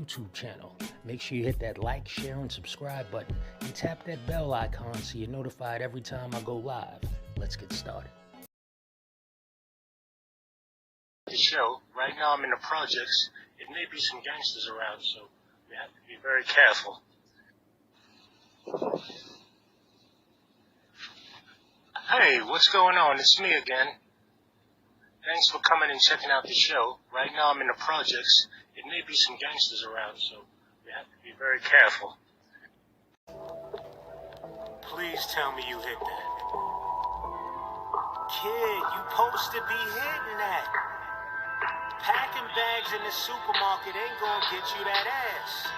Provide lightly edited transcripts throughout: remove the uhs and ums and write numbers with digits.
YouTube channel. Make sure you hit that like, share, and subscribe button and tap that bell icon so you're notified every time I go live. Let's get started. The show. Right now I'm in the projects. It may be some gangsters around, so we have to be very careful. Hey, what's going on? It's me again. Thanks for coming and checking out the show. Right now I'm in the projects. It may be some gangsters around, so we have to be very careful. Please tell me you hit that. Kid, you supposed to be hitting that. Packing bags in the supermarket ain't gonna get you that ass.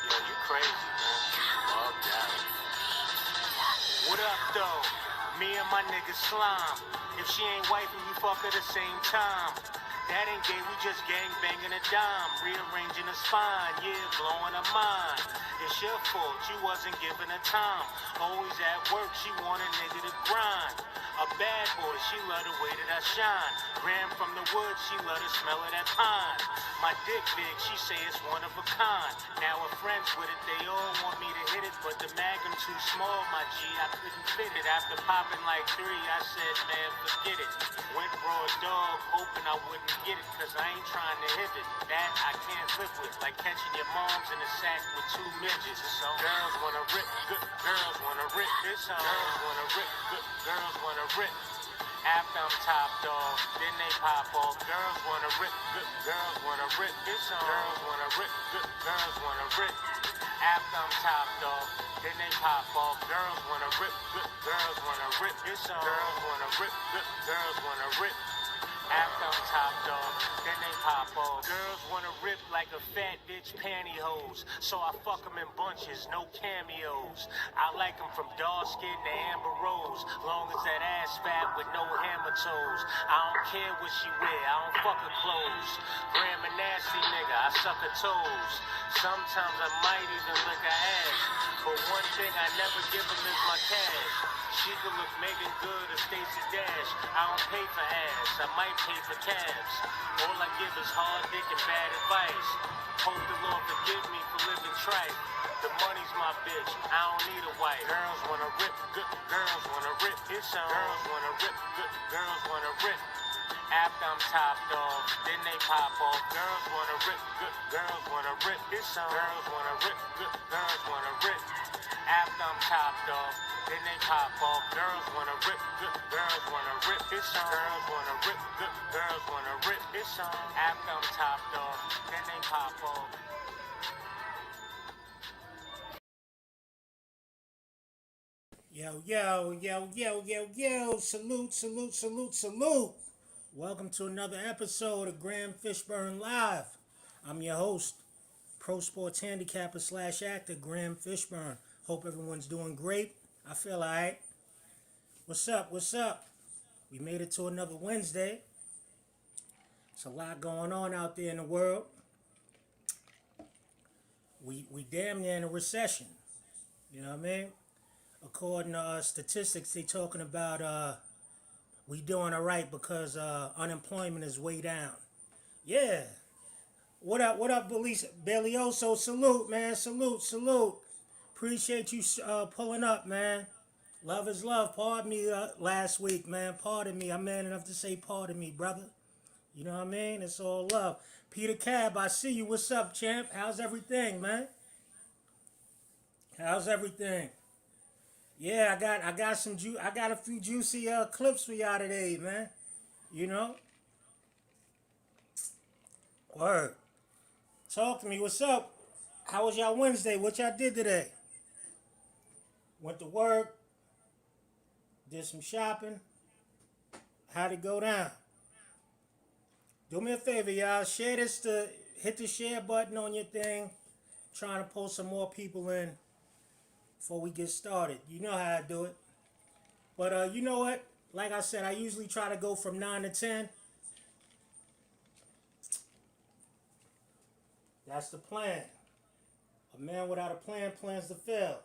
Yo, you crazy, man. Bugged out. What up, though? Me and my nigga Slime. If she ain't wifing, you fuck at the same time. That ain't gay, we just gang banging a dime. Rearranging her spine, yeah, blowing her mind. It's your fault, you wasn't given her time. Always at work, she want a nigga to grind. A bad boy, she love the way that I shine. Ran from the woods, she love the smell of that pine. My dick big, she say it's one of a kind. Now her friends with it, they all want me to hit it, but the magnum too small, my G, I couldn't fit it. After popping like 3, I said, man, forget it. Went raw dog, hoping I wouldn't get it, cause I ain't trying to hit it. That I can't live with, like catching your moms in a sack with 2 midgets. So girls wanna rip, good girls wanna rip this song. Girls wanna rip, good girls wanna rip. After I'm top dog, then they pop off. Girls wanna rip, good girls wanna rip this song. Girls wanna rip, good girls wanna rip. After I'm top dog, then they pop off. Girls wanna rip, good girls wanna rip this song. Girls wanna rip, good girls wanna rip. After I'm top dog, then they pop off. Girls wanna rip like a fat bitch pantyhose, so I fuck them in bunches, no cameos. I like them from dark skin to amber rose, long as that ass fat with no hammer toes. I don't care what she wear, I don't fuck her clothes. Grandma nasty nigga, I suck her toes. Sometimes I might even lick her ass, but one thing I never give them is my cash. She could look Megan Good or Stacey Dash. I don't pay for ass, I might pay for cabs. All I give is hard dick and bad advice. Hope the Lord forgive me for living trite. The money's my bitch, I don't need a wife. Girls wanna rip, good girls wanna rip this song. Girls wanna rip, good girls wanna rip. After I'm top dog, then they pop off. Girls wanna rip, good girls wanna rip this song. Girls wanna rip, good girls wanna rip. After I'm top dog, then they pop off. Girls wanna rip, good girls wanna rip this song. Girls wanna rip, good girls wanna rip this song. After I'm top dog, then they pop off. Yo, salute. Welcome to another episode of Graham Fishburne Live. I'm your host, Pro Sports Handicapper / actor, Graham Fishburne. Hope everyone's doing great. I feel alright. What's up? We made it to another Wednesday. It's a lot going on out there in the world. We damn near in a recession. You know what I mean? According to statistics, they talking about we doing alright because unemployment is way down. Yeah. What up, Belioso? Salute, man. Salute. Appreciate you pulling up, man. Love is love. Pardon me last week, man. Pardon me. I'm man enough to say pardon me, brother. You know what I mean? It's all love. Peter Cab, I see you. What's up, champ? How's everything, man? How's everything? Yeah, I got a few juicy clips for y'all today, man. You know? Word. Talk to me. What's up? How was y'all Wednesday? What y'all did today? Went to work. Did some shopping. How'd it go down? Do me a favor, y'all. Share this hit the share button on your thing. Trying to pull some more people in before we get started. You know how I do it. But you know what? Like I said, I usually try to go from 9 to 10. That's the plan. A man without a plan plans to fail.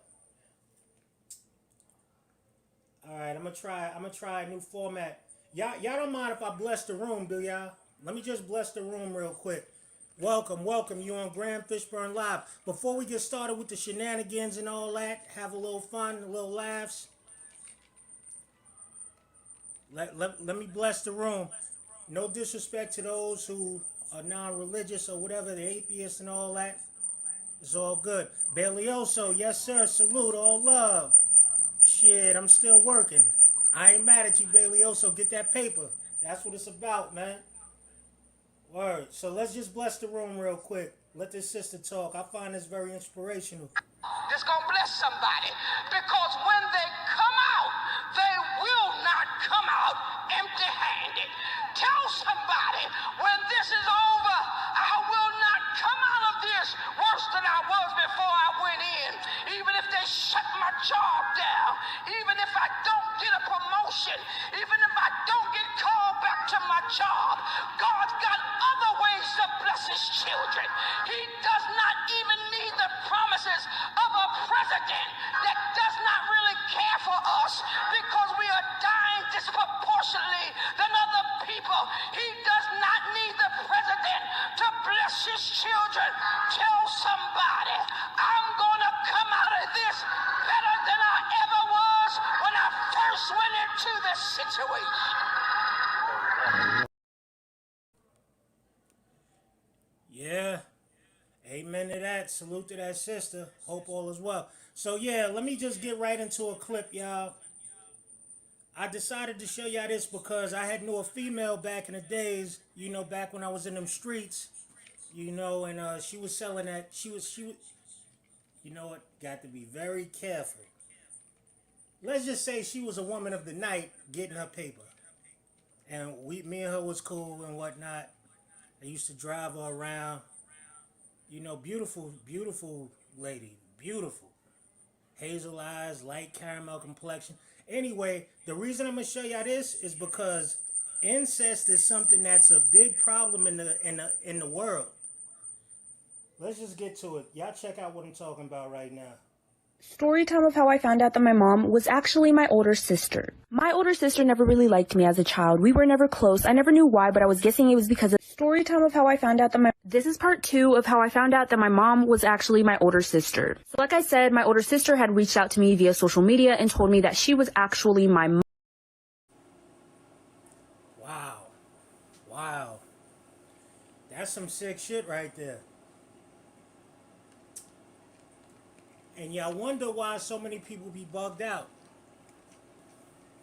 Alright, I'm gonna try a new format. Y'all don't mind if I bless the room, do y'all? Let me just bless the room real quick. Welcome, welcome. You on Graham Fishburne Live. Before we get started with the shenanigans and all that, have a little fun, a little laughs. Let me bless the room. No disrespect to those who are non-religious or whatever, the atheists and all that. It's all good. Bailioso, yes sir, salute, all love. Shit, I'm still working. I ain't mad at you, Bailioso. Get that paper. That's what it's about, man. Word. So let's just bless the room real quick. Let this sister talk. I find this very inspirational. That's going to bless somebody. Because when they come out, they will not come out empty-handed. Tell somebody, when this is over, I will not come out of this worse than I was before I went in. Even if they shut my job down, even if I don't get a promotion, even if I don't get called back to my job, God's got other ways to bless his children. He does not even need the promises of a president that does not really care for us because we are dying disproportionately than other people. He does not need the president to bless his children. Tell somebody, I'm going to come out of this better than I ever was when I first went into this situation. Yeah. Amen to that. Salute to that sister. Hope all is well. So yeah, let me just get right into a clip, y'all. I decided to show y'all this because I had knew a female back in the days, you know, back when I was in them streets, you know, and she was selling that. She was, you know what? Got to be very careful. Let's just say she was a woman of the night getting her paper, and me and her was cool and whatnot. I used to drive her around. You know, beautiful, beautiful lady. Beautiful. Hazel eyes, light caramel complexion. Anyway, the reason I'm going to show y'all this is because incest is something that's a big problem in the world. Let's just get to it. Y'all check out what I'm talking about right now. Story time of how I found out that my mom was actually my older sister. My older sister never really liked me as a child. We were never close. I never knew why, but I was guessing it was because of story time of how I found out that This is part 2 of how I found out that my mom was actually my older sister. So like I said, my older sister had reached out to me via social media and told me that she was actually my mom. Wow. Wow. That's some sick shit right there. And y'all wonder why so many people be bugged out.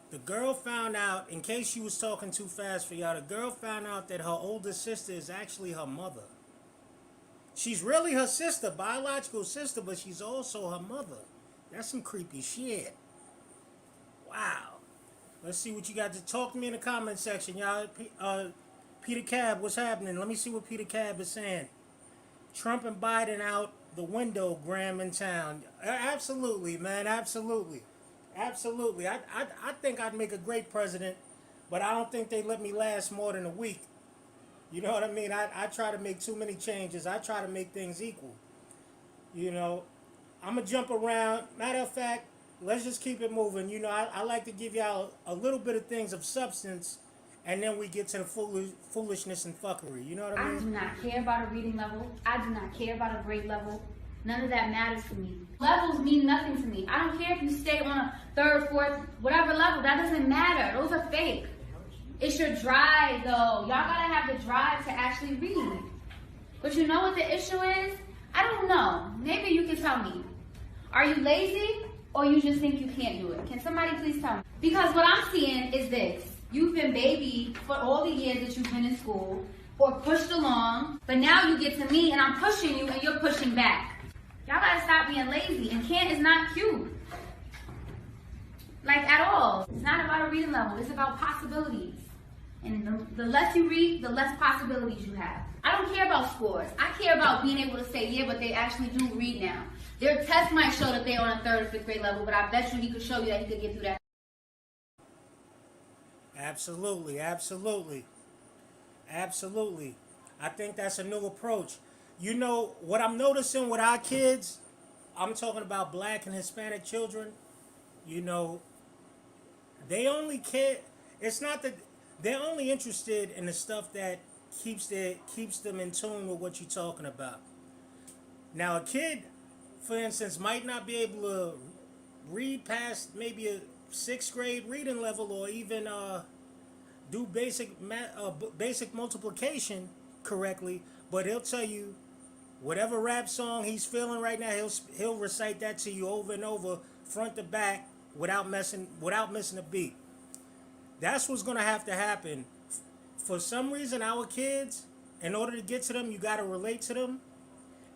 The girl found out, in case she was talking too fast for y'all, the girl found out that her older sister is actually her mother. She's really her sister, biological sister, but she's also her mother. That's some creepy shit. Wow. Let's see what you got to talk to me in the comment section, y'all. Peter Cab, what's happening? Let me see what Peter Cab is saying. Trump and Biden out the window, Graham in town. Absolutely, man. Absolutely. Absolutely. I think I'd make a great president, but I don't think they let me last more than a week. You know what I mean? I try to make too many changes. I try to make things equal. You know, I'm going to jump around. Matter of fact, let's just keep it moving. You know, I like to give y'all a little bit of things of substance, and then we get to the foolishness and fuckery. You know what I mean? I do not care about a reading level. I do not care about a grade level. None of that matters to me. Levels mean nothing to me. I don't care if you stay on a 3rd, 4th, whatever level. That doesn't matter. Those are fake. It's your drive, though. Y'all gotta have the drive to actually read. But you know what the issue is? I don't know. Maybe you can tell me. Are you lazy or you just think you can't do it? Can somebody please tell me? Because what I'm seeing is this. You've been babied for all the years that you've been in school or pushed along, but now you get to me and I'm pushing you and you're pushing back. Y'all gotta stop being lazy, and can't is not cute. Like, at all. It's not about a reading level, it's about possibilities. And the less you read, the less possibilities you have. I don't care about scores. I care about being able to say, yeah, but they actually do read now. Their test might show that they're on a 3rd or 5th grade level, but I bet you he could show you that he could get through that. Absolutely, absolutely. Absolutely. I think that's a new approach. You know, what I'm noticing with our kids, I'm talking about black and Hispanic children, you know, they only care, it's not that, they're only interested in the stuff that keeps them in tune with what you're talking about. Now, a kid, for instance, might not be able to read past maybe a sixth grade reading level, or even do basic multiplication correctly, but he'll tell you whatever rap song he's feeling right now, he'll recite that to you over and over, front to back, without missing a beat. That's what's gonna have to happen. For some reason, our kids, in order to get to them, you gotta relate to them,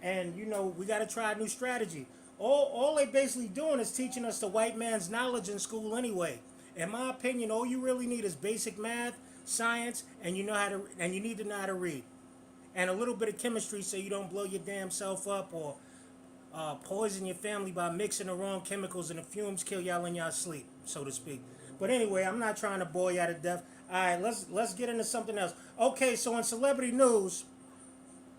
and we gotta try a new strategy. All they basically doing is teaching us the white man's knowledge in school anyway. In my opinion, all you really need is basic math, science, and you need to know how to read, and a little bit of chemistry so you don't blow your damn self up or poison your family by mixing the wrong chemicals and the fumes kill y'all in y'all sleep, so to speak. But anyway, I'm not trying to bore y'all to death. All right, let's get into something else. Okay, so in celebrity news,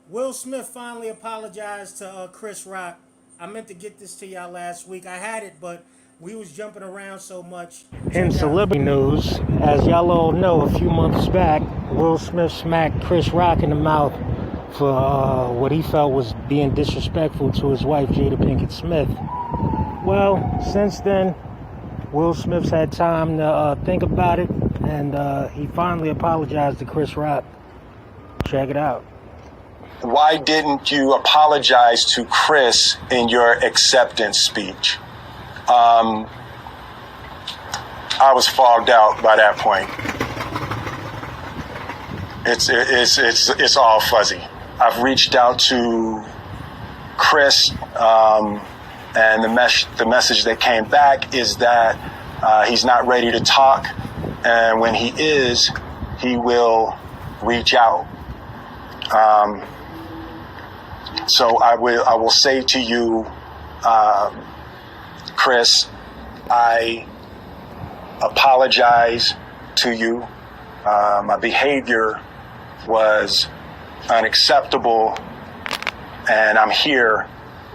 Will Smith finally apologized to Chris Rock. I meant to get this to y'all last week. I had it, but we was jumping around so much. In celebrity news, as y'all all know, a few months back, Will Smith smacked Chris Rock in the mouth for what he felt was being disrespectful to his wife, Jada Pinkett Smith. Well, since then, Will Smith's had time to think about it, and he finally apologized to Chris Rock. Check it out. Why didn't you apologize to Chris in your acceptance speech? I was fogged out by that point. It's all fuzzy. I've reached out to Chris, and the message that came back is that he's not ready to talk, and when he is, he will reach out. So I will say to you, Chris, I apologize to you. My behavior was unacceptable, and I'm here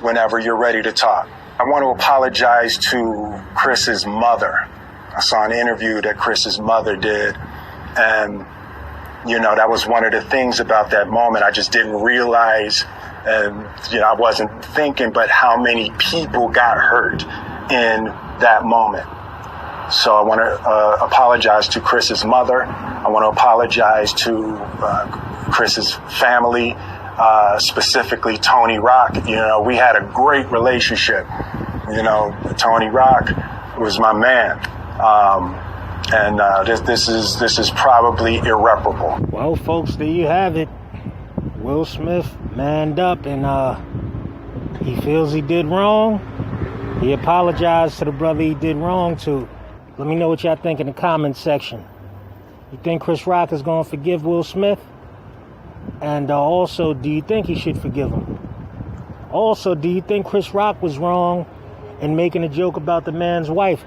whenever you're ready to talk. I want to apologize to Chris's mother. I saw an interview that Chris's mother did, and that was one of the things about that moment. I just didn't realize, and I wasn't thinking, but how many people got hurt in that moment. So I want to apologize to Chris's mother. I want to apologize to Chris's family, specifically Tony Rock. We had a great relationship. Tony Rock was my man. And this is probably irreparable. Well, folks, there you have it. Will Smith manned up, and he feels he did wrong. He apologized to the brother he did wrong to. Let me know what y'all think in the comments section. You think Chris Rock is going to forgive Will Smith? And also, do you think he should forgive him? Also, do you think Chris Rock was wrong in making a joke about the man's wife?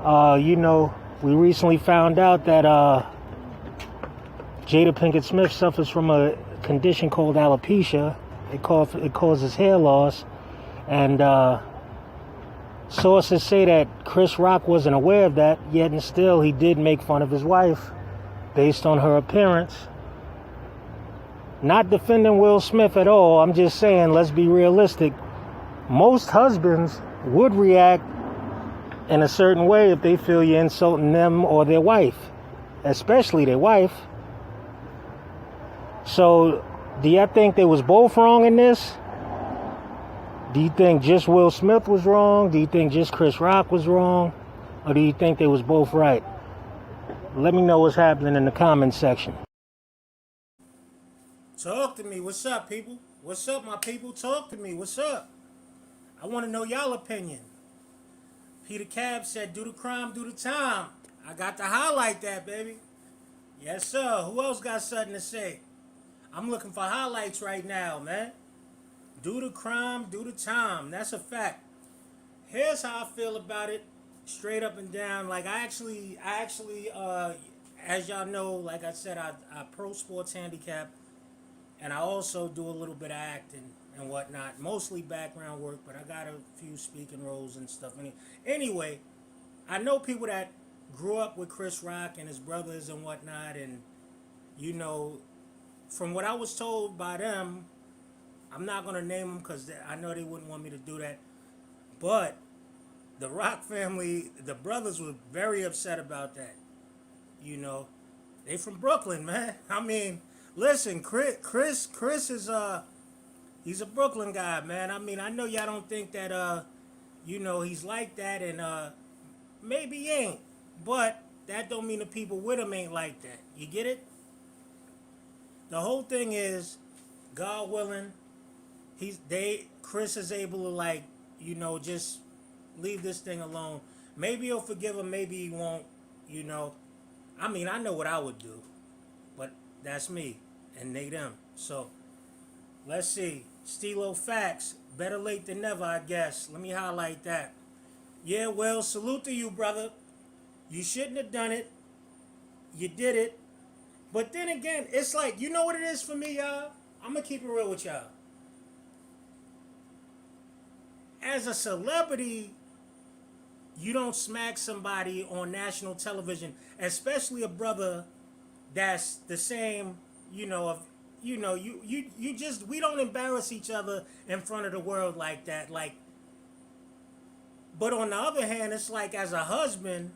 We recently found out that Jada Pinkett Smith suffers from a condition called alopecia. It causes hair loss. And sources say that Chris Rock wasn't aware of that, yet and still he did make fun of his wife based on her appearance. Not defending Will Smith at all. I'm just saying, let's be realistic. Most husbands would react in a certain way if they feel you're insulting them or their wife, especially their wife. So, do y'all think they was both wrong in this? Do you think just Will Smith was wrong? Do you think just Chris Rock was wrong? Or do you think they was both right? Let me know what's happening in the comments section. Talk to me. What's up, people? What's up, my people? Talk to me. What's up? I want to know y'all opinion. Peter Cab said, do the crime, do the time. I got to highlight that, baby. Yes, sir. Who else got something to say? I'm looking for highlights right now, man. Do the crime, do the time. That's a fact. Here's how I feel about it, straight up and down. Like, I actually, as y'all know, like I said, I pro sports handicap, and I also do a little bit of acting and whatnot, mostly background work, but I got a few speaking roles and stuff. Anyway, I know people that grew up with Chris Rock and his brothers and whatnot, and from what I was told by them, I'm not gonna name them because I know they wouldn't want me to do that. But the Rock family, the brothers were very upset about that. You know, they from Brooklyn, man. I mean, listen, Chris is he's a Brooklyn guy, man. I mean, I know y'all don't think that he's like that, and maybe he ain't, but that don't mean the people with him ain't like that. You get it? The whole thing is, God willing, Chris is able to, like, just leave this thing alone. Maybe he'll forgive him, maybe he won't, I mean, I know what I would do, but that's me and they them. So let's see. Stilo facts, better late than never, I guess. Let me highlight that. Yeah, well, salute to you, brother. You shouldn't have done it. You did it. But then again, it's like, you know what it is for me, y'all? I'm going to keep it real with y'all. As a celebrity, you don't smack somebody on national television, especially a brother that's the same, we don't embarrass each other in front of the world like that. Like, but on the other hand, it's like, as a husband,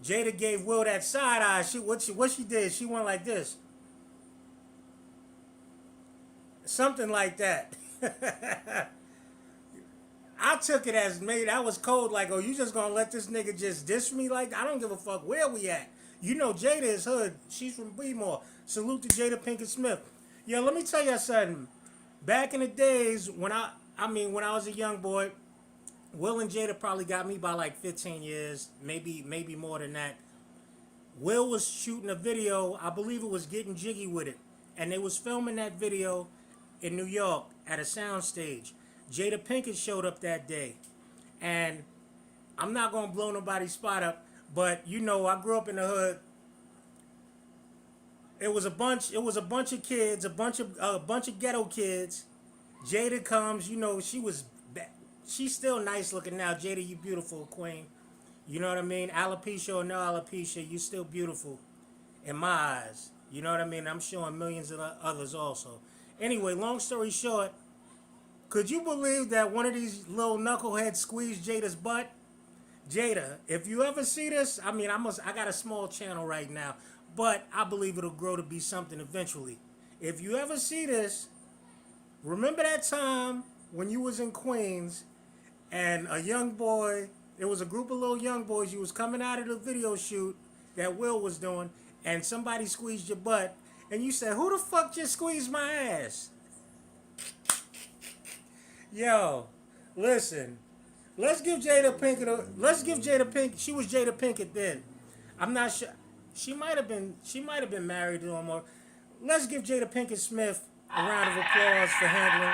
Jada gave Will that side eye. What she did, she went like this. Something like that. I took it as, maybe that was cold, like, oh, you just gonna let this nigga just diss me like that? I don't give a fuck where we at. Jada is hood. She's from Breedmore. Salute to Jada Pinkett Smith. Yo, let me tell you something. Back in the days when I was a young boy, Will and Jada probably got me by like 15 years, maybe more than that. Will was shooting a video, I believe it was Getting Jiggy With It, and they was filming that video in New York at a soundstage. Jada Pinkett showed up that day, and I'm not gonna blow nobody's spot up, but I grew up in the hood. It was a bunch of kids, a bunch of ghetto kids. Jada comes, she's still nice looking now. Jada, you beautiful queen. You know what I mean? Alopecia or no alopecia, you still beautiful in my eyes. You know what I mean? I'm showing millions of others also. Anyway, long story short, could you believe that one of these little knuckleheads squeezed Jada's butt? Jada, if you ever see this, I got a small channel right now, but I believe it'll grow to be something eventually. If you ever see this, remember that time when you was in Queens and a young boy, there was a group of little young boys, you was coming out of the video shoot that Will was doing, and somebody squeezed your butt, and you said, who the fuck just squeezed my ass? Yo, listen. Let's give Jada Pinkett. She was Jada Pinkett then. I'm not sure. She might have been married to him. Or let's give Jada Pinkett Smith a round of applause for handling.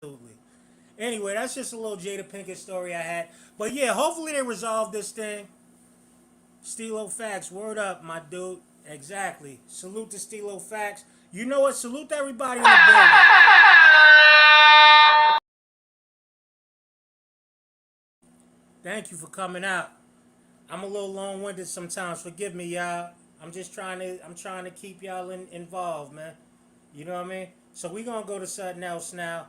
Absolutely. Anyway, that's just a little Jada Pinkett story I had. But yeah, hopefully they resolve this thing. Stilo facts, word up, my dude. Exactly. Salute to Stilo facts. You know what? Salute everybody in the building. Thank you for coming out. I'm a little long-winded sometimes. Forgive me, y'all. I'm trying to keep y'all involved, man. You know what I mean? So we gonna go to something else now.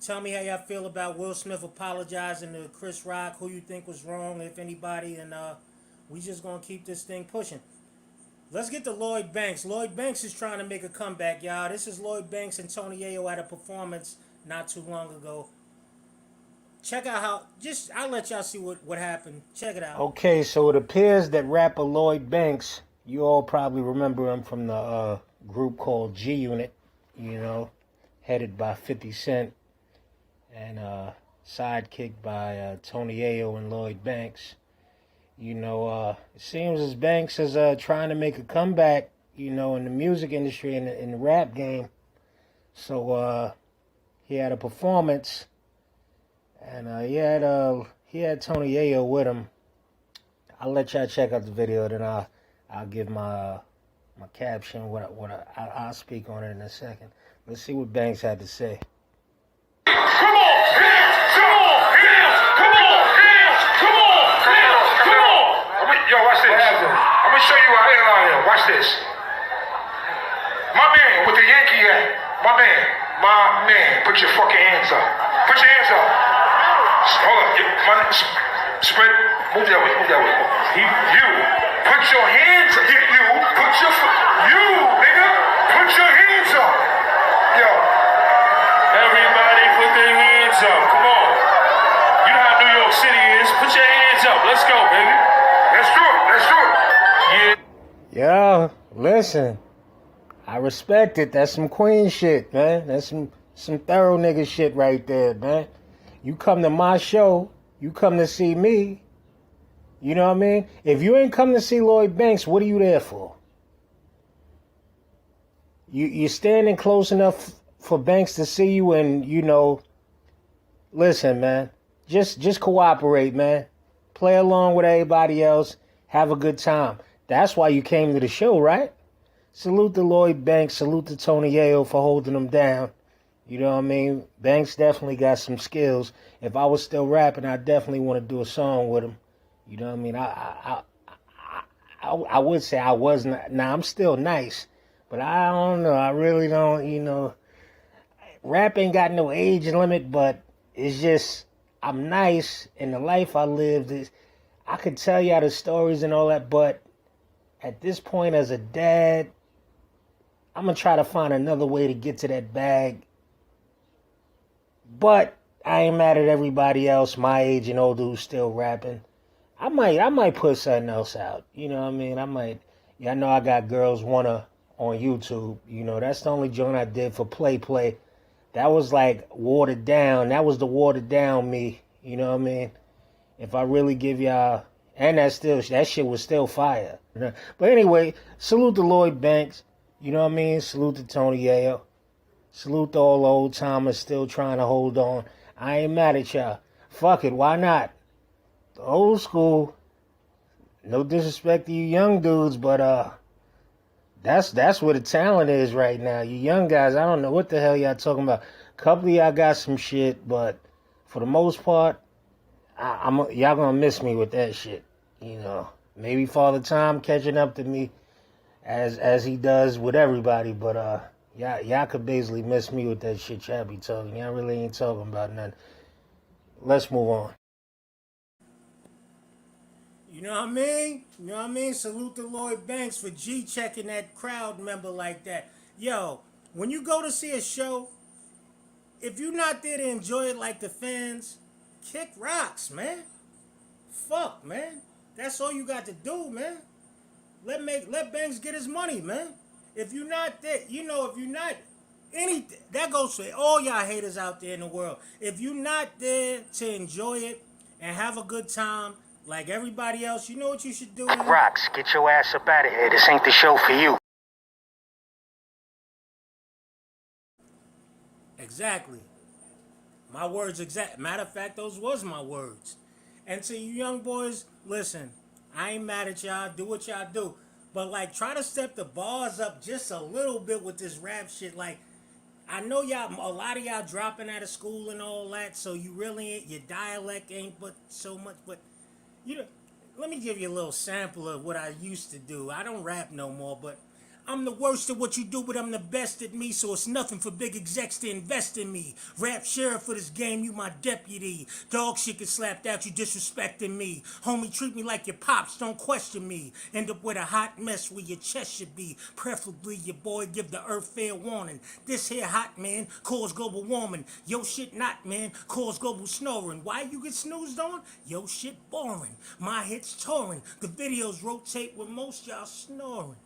Tell me how y'all feel about Will Smith apologizing to Chris Rock, who you think was wrong, if anybody, and we just gonna keep this thing pushing. Let's get to Lloyd Banks. Lloyd Banks is trying to make a comeback, y'all. This is Lloyd Banks and Tony Ayo at a performance not too long ago. Check out I'll let y'all see what happened. Check it out. Okay, so it appears that rapper Lloyd Banks, you all probably remember him from the group called G Unit, headed by 50 Cent. And sidekicked by Tony Ayo and Lloyd Banks. It seems as Banks is trying to make a comeback, in the music industry and in the rap game. So he had a performance, and he had Tony Ayo with him. I'll let y'all check out the video, then I'll give my caption. I'll speak on it in a second. Let's see what Banks had to say. Come on, hands! Come on, hands! Come on, hands! Come on, hands! Come on! Yo, watch this. I'm gonna show you how airline is. Watch this. My man with the Yankee hat. My man. Put your fucking hands up. Put your hands up. Hold up. Spread. Move that way. You. Put your hands up. You. Put your. You, nigga. Put your hands up. Yo. Everybody put their hands up. Come on. You know how New York City is. Put your hands up. Let's go, baby. Let's do it. Yeah. Yo, listen. I respect it. That's some queen shit, man. That's some thorough nigga shit right there, man. You come to my show, you come to see me. You know what I mean? If you ain't come to see Lloyd Banks, what are you there for? You're standing close enough for Banks to see you and, you know, listen, man. Just cooperate, man. Play along with everybody else. Have a good time. That's why you came to the show, right? Salute to Lloyd Banks. Salute to Tony Yayo for holding him down. You know what I mean? Banks definitely got some skills. If I was still rapping, I definitely want to do a song with him. You know what I mean? I would say I was not. Now, I'm still nice. But I don't know. I really don't, you know. Rap ain't got no age limit, but it's just, I'm nice. And the life I lived is, I could tell y'all the stories and all that, but at this point as a dad, I'm going to try to find another way to get to that bag. But I ain't mad at everybody else my age and older who's still rapping. I might put something else out. You know what I mean? I know I got Girls Wanna on YouTube. You know, that's the only joint I did for Play. That was like watered down. That was the watered down me. You know what I mean? If I really give y'all, and that shit was still fire. But anyway, salute to Lloyd Banks. You know what I mean? Salute to Tony Yayo. Salute to all the old timers still trying to hold on. I ain't mad at y'all. Fuck it, why not? The old school. No disrespect to you young dudes, but that's where the talent is right now. You young guys, I don't know what the hell y'all talking about. A couple of y'all got some shit, but for the most part, y'all gonna miss me with that shit. You know, maybe Father Time catching up to me as he does with everybody, but y'all could basically miss me with that shit y'all be talking. Y'all really ain't talking about nothing. Let's move on. You know what I mean? You know what I mean? Salute to Lloyd Banks for G-checking that crowd member like that. Yo, when you go to see a show, if you're not there to enjoy it like the fans, kick rocks, man. Fuck, man. That's all you got to do, man. Let Banks get his money, man. If you're not there, you know, if you're not anything, that goes for all y'all haters out there in the world. If you're not there to enjoy it and have a good time like everybody else, you know what you should do? Rocks, get your ass up out of here. This ain't the show for you. Exactly. My words exact. Matter of fact, those was my words. And to you young boys, listen, I ain't mad at y'all. Do what y'all do. But, like, try to step the bars up just a little bit with this rap shit. Like, I know y'all, a lot of y'all dropping out of school and all that, so you really ain't, your dialect ain't but so much. But, you know, let me give you a little sample of what I used to do. I don't rap no more, but I'm the worst at what you do, but I'm the best at me, so it's nothing for big execs to invest in me. Rap sheriff for this game, you my deputy. Dog shit get slapped out, you disrespecting me. Homie, treat me like your pops, don't question me. End up with a hot mess where your chest should be. Preferably your boy give the earth fair warning. This here hot, man, cause global warming. Yo shit not, man, cause global snoring. Why you get snoozed on? Yo shit boring. My hits touring. The videos rotate with most y'all snoring.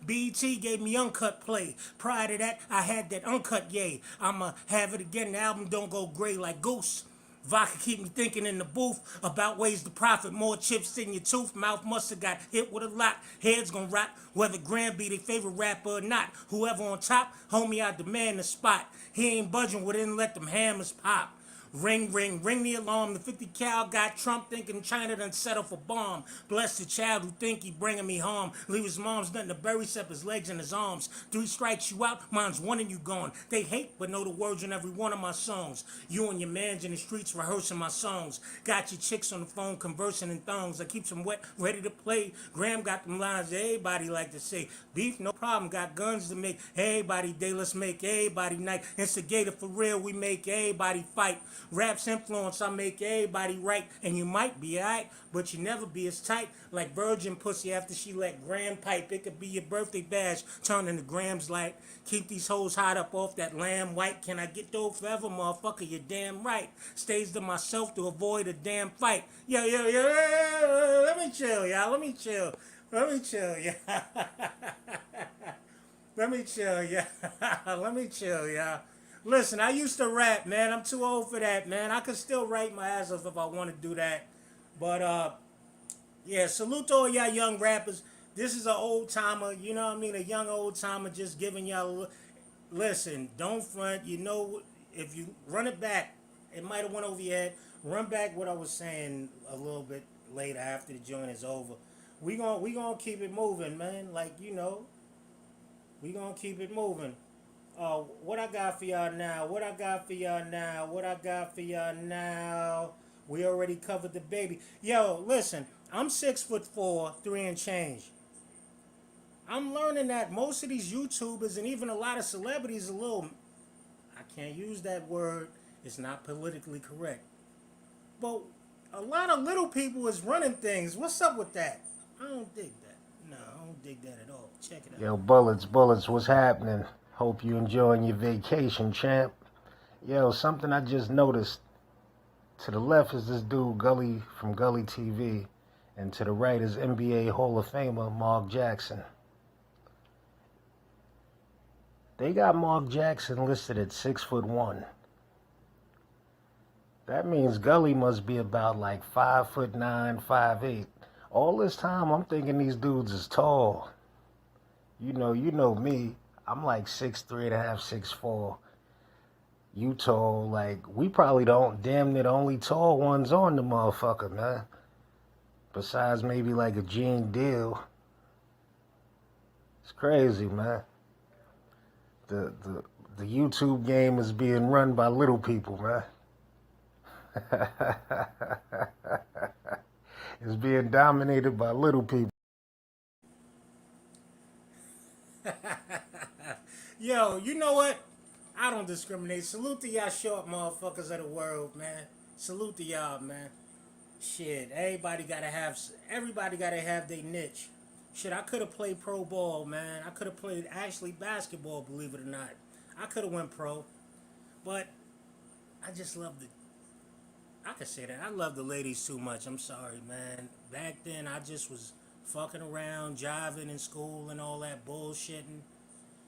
BT gave me uncut play. Prior to that, I had that uncut yay. I'ma have it again. The album don't go gray like Goose. Vodka keep me thinking in the booth about ways to profit. More chips in your tooth. Mouth must have got hit with a lot. Heads gonna rot. Whether Graham be their favorite rapper or not. Whoever on top, homie, I demand the spot. He ain't budging within, let them hammers pop. Ring, ring, ring the alarm. The 50 cal got Trump thinking China done set off a bomb. Bless the child who think he bringing me harm. Leave his mom's nothing to bury except his legs and his arms. 3 strikes you out, mine's 1 and you gone. They hate but know the words in every one of my songs. You and your mans in the streets rehearsing my songs. Got your chicks on the phone conversing in thongs. I keep them wet, ready to play. Graham got them lines that everybody like to say. Beef, no problem, got guns to make. Everybody day, let's make everybody night. Instigator for real, we make everybody fight. Rap's influence, I make everybody right. And you might be alright, but you never be as tight. Like virgin pussy after she let Graham pipe. It could be your birthday bash, turn into Graham's light. Keep these hoes hot up off that lamb white. Can I get those forever, motherfucker? You're damn right. Stays to myself to avoid a damn fight. Yo, let me chill, y'all. Let me chill, y'all. Let me chill, yeah. Let me chill, y'all. Listen, I used to rap, man. I'm too old for that, man. I could still write my ass off if I want to do that. But, yeah, salute to all y'all young rappers. This is an old timer, you know what I mean? A young old timer just giving y'all listen, don't front. You know, if you run it back, it might have went over your head. Run back what I was saying a little bit later after the joint is over. We gonna keep it moving, man. Like, you know, we gonna keep it moving. What I got for y'all now? We already covered the baby. Yo, listen, I'm 6'4", 3 and change. I'm learning that most of these YouTubers and even a lot of celebrities a little, I can't use that word, it's not politically correct. But a lot of little people is running things. What's up with that? I don't dig that. No, I don't dig that at all. Check it out. Yo, Bullets, what's happening? Hope you enjoying your vacation, champ. Yo, something I just noticed. To the left is this dude, Gully, from Gully TV. And to the right is NBA Hall of Famer, Mark Jackson. They got Mark Jackson listed at 6'1". That means Gully must be about like 5'9", 5'8". All this time, I'm thinking these dudes is tall. You know me. I'm like 6'3", 6'4". You tall, like, we probably damn near the only tall ones on the motherfucker, man. Besides maybe like a Gene Deal. It's crazy, man. The YouTube game is being run by little people, man. It's being dominated by little people. Yo, you know what? I don't discriminate. Salute to y'all short motherfuckers of the world, man. Salute to y'all, man. Shit, everybody gotta have their niche. Shit, I could have played pro ball, man. I could have played actually basketball, believe it or not. I could have went pro. But I just love I could say that. I love the ladies too much. I'm sorry, man. Back then, I just was fucking around, jiving in school and all that bullshitting.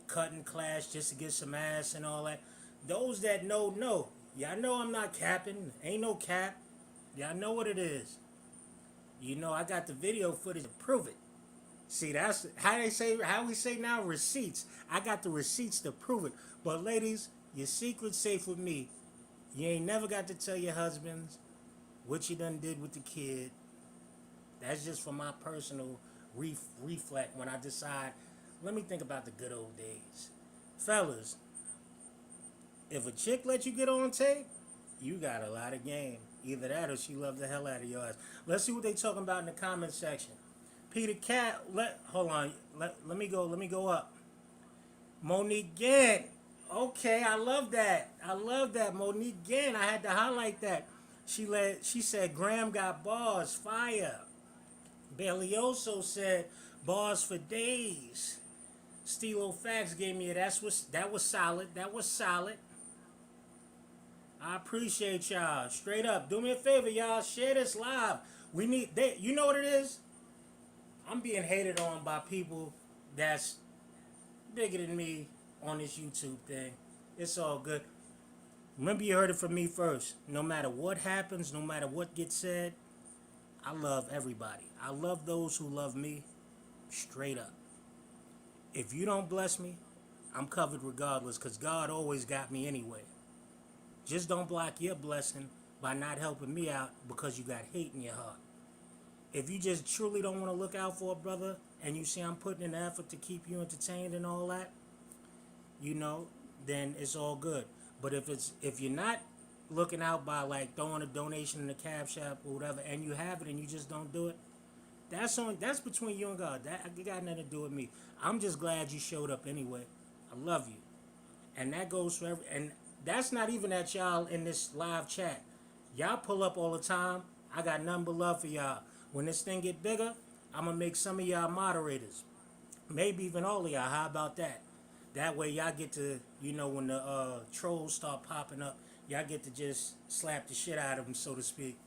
Cutting class just to get some ass and all that. Those that know. Y'all know I'm not capping. Ain't no cap. Y'all know what it is. You know, I got the video footage to prove it. See, that's how we say now, receipts. I got the receipts to prove it. But ladies, your secret's safe with me. You ain't never got to tell your husbands what you done did with the kid. That's just for my personal reflect when I decide, let me think about the good old days. Fellas, if a chick let you get on tape, you got a lot of game. Either that or she loved the hell out of your ass. Let's see what they talking about in the comment section. Peter Cat, hold on. Let me go up. Monique Gant. Okay, I love that. Monique Gant. I had to highlight that. She said Graham got bars, fire. Belioso said bars for days. Stilo Facts gave me that was solid. I appreciate y'all. Straight up. Do me a favor, y'all. Share this live. You know what it is? I'm being hated on by people that's bigger than me on this YouTube thing. It's all good. Remember, you heard it from me first. No matter what happens, no matter what gets said, I love everybody. I love those who love me. Straight up. If you don't bless me, I'm covered regardless, because God always got me anyway. Just don't block your blessing by not helping me out because you got hate in your heart. If you just truly don't want to look out for a brother and you see I'm putting in the effort to keep you entertained and all that, then it's all good. But if you're not looking out by like throwing a donation in the cab shop or whatever, and you have it and you just don't do it, that's between you and God. That got nothing to do with me. I'm just glad you showed up anyway. I love you, and that goes for and that's not even at y'all in this live chat. Y'all pull up all the time. I got nothing but love for y'all. When this thing get bigger, I'm gonna make some of y'all moderators, maybe even all of y'all. How about that? That way y'all get to, when the trolls start popping up, y'all get to just slap the shit out of them, so to speak.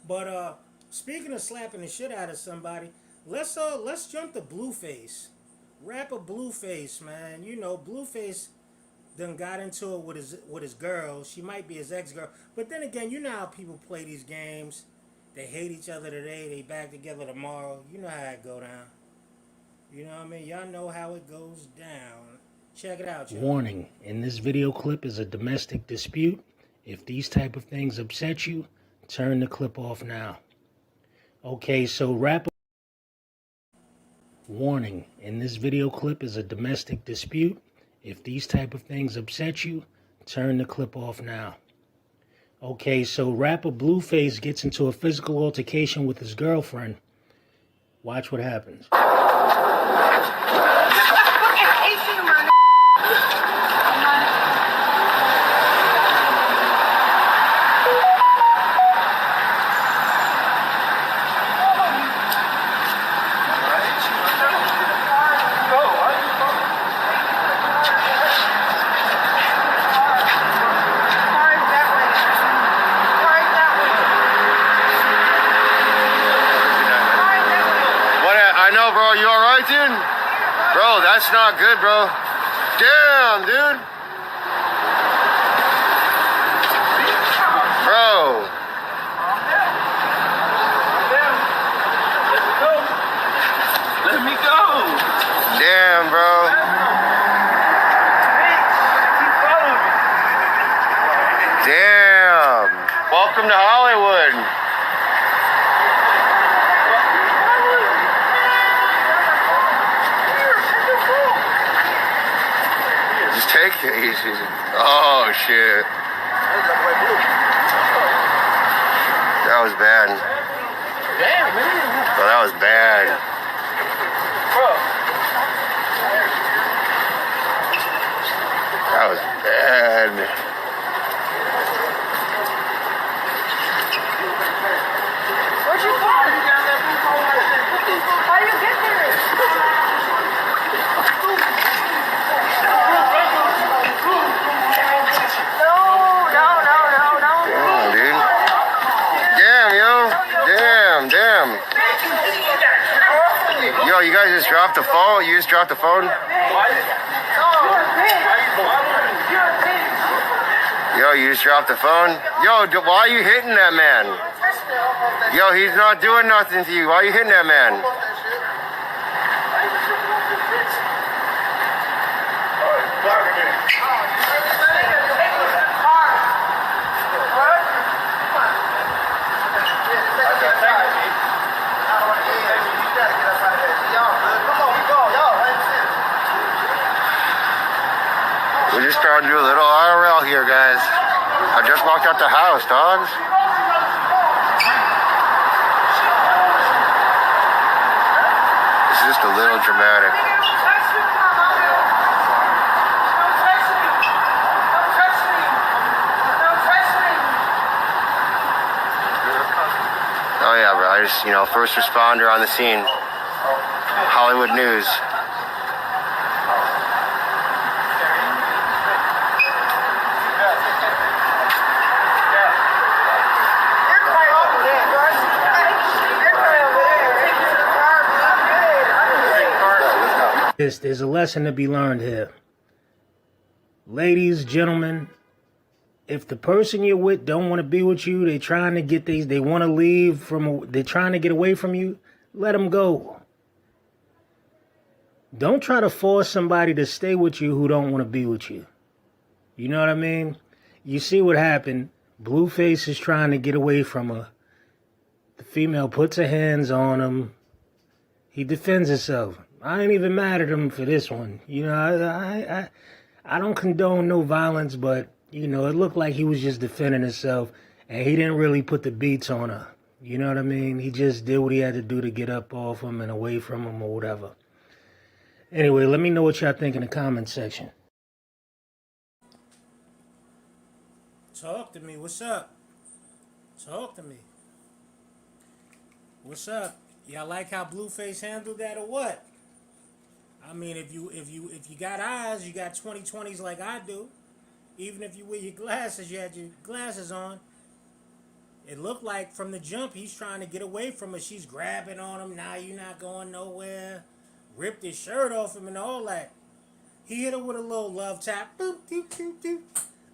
But speaking of slapping the shit out of somebody, let's jump to Blueface. Rapper Blueface, man. Blueface done got into it with his girl. She might be his ex-girl. But then again, you know how people play these games. They hate each other today, they back together tomorrow. You know how it go down. You know what I mean? Y'all know how it goes down. Check it out, y'all. Warning, in this video clip is a domestic dispute. If these type of things upset you, turn the clip off now. Okay, so rapper... Warning, in this video clip is a domestic dispute. If these type of things upset you, turn the clip off now. Okay, so rapper Blueface gets into a physical altercation with his girlfriend. Watch what happens. Bro, that's not good, bro. Damn, dude. Bro. Let me go. Damn, bro. Damn. Welcome to Hollywood. Take it easy. Oh shit. That was bad. Damn, man. Bro, that was bad. That was bad. Where'd you go? How do you get there? Yo, you guys just dropped the phone? You just dropped the phone? Yo, you just dropped the phone? Yo, why are you hitting that man? Yo, he's not doing nothing to you. Why are you hitting that man? We're just trying to do a little IRL here, guys. I just walked out the house, dogs. It's just a little dramatic. Oh yeah, bro. I just, first responder on the scene. Hollywood News. There's a lesson to be learned here. Ladies, gentlemen, if the person you're with don't want to be with you, they're trying to get they want to leave they're trying to get away from you, let them go. Don't try to force somebody to stay with you who don't want to be with you. You know what I mean? you see what happened. Blueface is trying to get away from her. The female puts her hands on him. He defends himself. I ain't even mad at him for this one. You know, I don't condone no violence, but, you know, it looked like he was just defending himself, and he didn't really put the beats on her. You know what I mean? He just did what he had to do to get up off him and away from him or whatever. Anyway, let me know what y'all think in the comment section. Talk to me. What's up? Talk to me. What's up? Y'all like how Blueface handled that or what? I mean, if you got eyes, you got 20/20s like I do. Even if you wear your glasses, you had your glasses on. It looked like from the jump he's trying to get away from her. She's grabbing on him. Now you're not going nowhere. Ripped his shirt off him and all that. He hit her with a little love tap. Boop, doop, doop, doop.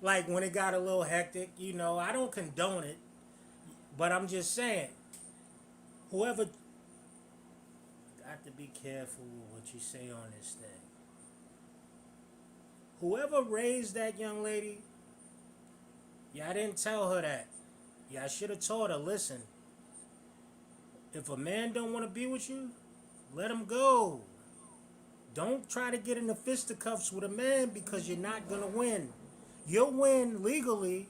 Like when it got a little hectic, you know. I don't condone it, but I'm just saying, whoever, got to be careful with what you say on this thing. Whoever raised that young lady, y'all didn't tell her that. Y'all should have taught her, listen, if a man don't want to be with you, let him go. Don't try to get in the fisticuffs with a man because you're not going to win. You'll win legally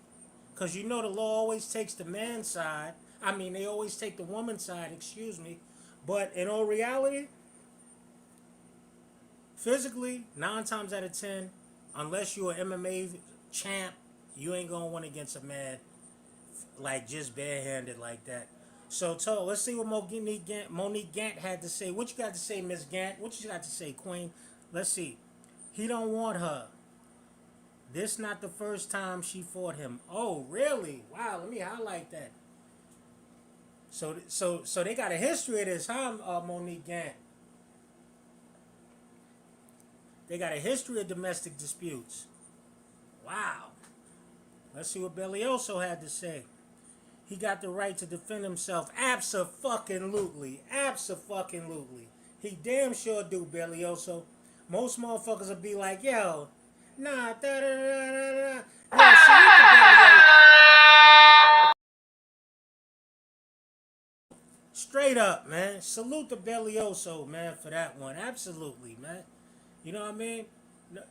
because you know the law always takes the man's side. I mean, they always take the woman's side, excuse me. But in all reality, physically, 9 times out of 10, unless you're an MMA champ, you ain't going to win against a man like just barehanded like that. So, let's see what Monique Gant had to say. What you got to say, Miss Gant? What you got to say, Queen? Let's see. He don't want her. This not the first time she fought him. Oh, really? Wow, let me highlight that. So they got a history of this, huh, Monique Gant? They got a history of domestic disputes. Wow. Let's see what Belioso had to say. He got the right to defend himself. Abso-fucking-lutely. Abso-fucking-lutely. He damn sure do, Belioso. Most motherfuckers will be like, yo, nah, da-da-da-da-da. Yo, salute to Belioso. Straight up, man. Salute to Belioso, man, for that one. Absolutely, man. You know what I mean?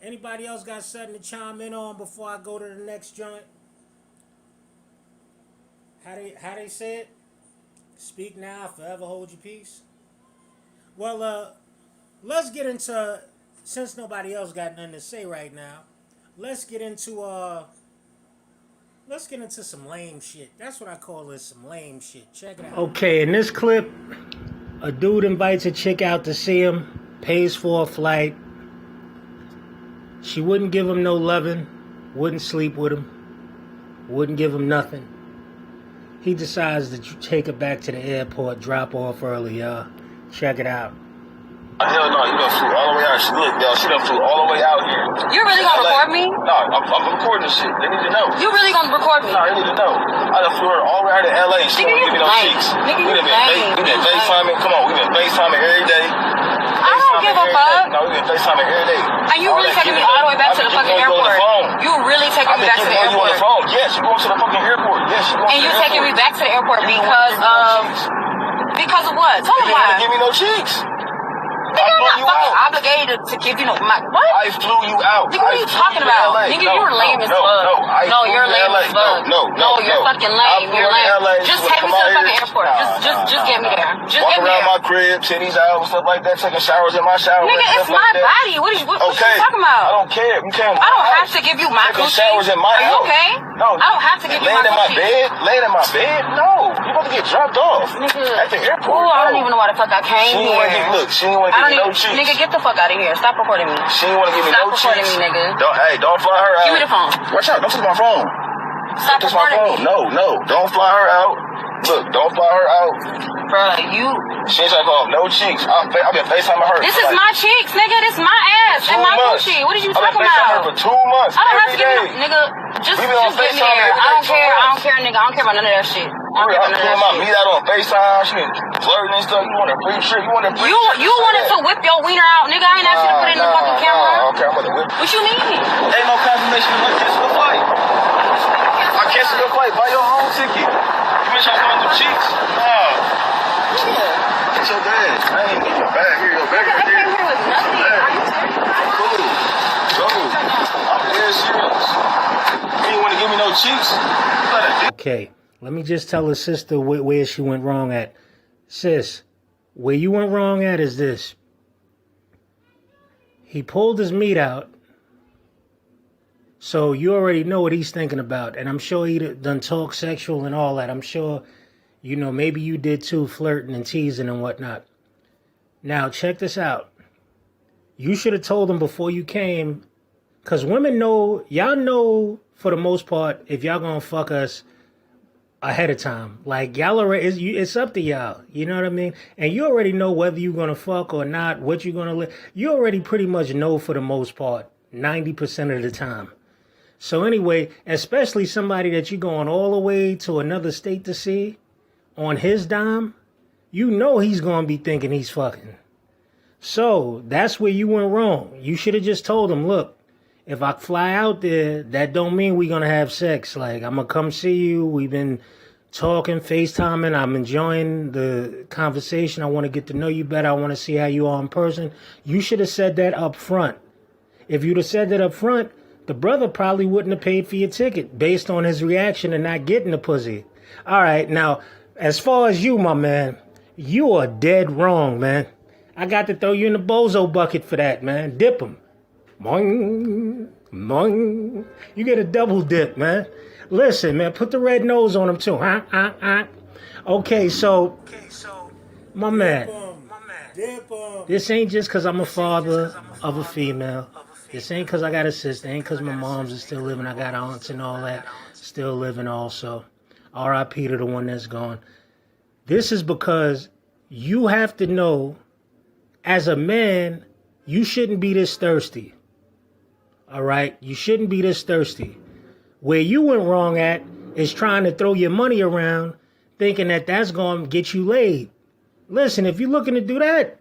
Anybody else got something to chime in on before I go to the next joint? How they say it? Speak now, forever hold your peace. Well, let's get into, since nobody else got nothing to say right now, let's get into some lame shit. That's what I call this, some lame shit. Check it out. Okay, in this clip, a dude invites a chick out to see him, pays for a flight. She wouldn't give him no loving, wouldn't sleep with him, wouldn't give him nothing. He decides to take her back to the airport, drop off early, y'all. Check it out. Hell no, you done flew all the way out. Look, y'all, she done flew all the way out here. You really gonna record me? No, I'm recording this shit. They need to know. You really gonna record me? No, they need to know. I done flew her all the way out to LA. She don't give me no cheeks. Nigga, we been FaceTiming. Come on, we been FaceTiming every day. I don't give a fuck. No, we been FaceTiming every day. And you really taking me all the way back to the fucking airport? You really taking me back to the airport? You on the phone? Yes, you going to the fucking airport. Yes, you going to the airport. And you taking me back to the airport because of what? Tell me why. You didn't give me no cheeks. Nigga, I'm not fucking obligated to give you no what? I flew you out. Nigga, what are you talking about? Nigga, you were lame as fuck. No, you're lame as fuck. No, you're fucking lame. You're lame. Just take me to the fucking airport. Just get me there. Just get me there. Walk around my crib, titties out and stuff like that, taking showers in my shower. Nigga, it's my body. What are you talking about? I don't care. You can't. I don't have to give you my coochie. Showers in my house. Are you okay? No. I don't have to give you my coochie. Laying in my bed? No. You about to get dropped off. Nigga. At the airport. Oh, I don't even know why the fuck I came here. She didn't want to give me no cheeks. Nigga, get the fuck out of here. Stop recording me. She didn't want to give me no cheeks. Stop recording me, nigga. Don't fly her out. Give me the phone. Watch out. Don't take my phone. Stop recording me. No. Don't fly her out. Look, don't fly her out. Bruh, you... She ain't talking about no cheeks. I've been FaceTiming her. This is my cheeks, nigga. This is my ass and my coochie. What are you talking about? I've been FaceTiming her for 2 months. I don't have to give you... Nigga, just get me there. I don't care, nigga. I don't care about none of that shit. I don't care about none of that shit. Meet out on FaceTime. She been flirting and stuff. You want a free trip? You wanted to whip your wiener out, nigga. I ain't asked you to put it in the fucking camera. Okay, I'm about to whip. What you mean? Ain't no confirmation of what this look like. I cancel your flight. Buy your own ticket. You wish I was going through cheeks? Nah. Get your bag. I ain't get your bag. Here, your bag right here. Get your bag. Cool. Go. I'm dead serious. You ain't want to give me no cheeks? Okay, let me just tell her sister where she went wrong at. Sis, where you went wrong at is this. He pulled his meat out, so you already know what he's thinking about. And I'm sure he done talk sexual and all that. I'm sure, you know, maybe you did too, flirting and teasing and whatnot. Now, check this out. You should have told him before you came, because women know, y'all know for the most part, if y'all gonna fuck us ahead of time. Like, y'all already, it's up to y'all. You know what I mean? And you already know whether you're gonna fuck or not, what you're gonna live. You already pretty much know for the most part, 90% of the time. So anyway, especially somebody that you're going all the way to another state to see on his dime, you know he's gonna be thinking he's fucking. So that's where you went wrong. You should have just told him, look, if I fly out there, that don't mean we're going to have sex. Like, I'm going to come see you. We've been talking, FaceTiming. I'm enjoying the conversation. I want to get to know you better. I want to see how you are in person. You should have said that up front. If you'd have said that up front, the brother probably wouldn't have paid for your ticket based on his reaction and not getting the pussy. All right, now, as far as you, my man, you are dead wrong, man. I got to throw you in the bozo bucket for that, man. Dip him. Moing, moing. You get a double dip, man. Listen, man, put the red nose on him too. Okay, so my man, this ain't just because I'm a father of a female. This ain't because I got a sister. Ain't because my mom's is still living. I got aunts and all that still living also. R.I.P. to the one that's gone. This is because you have to know, as a man, you shouldn't be this thirsty. All right? You shouldn't be this thirsty. Where you went wrong at is trying to throw your money around thinking that that's going to get you laid. Listen, if you're looking to do that,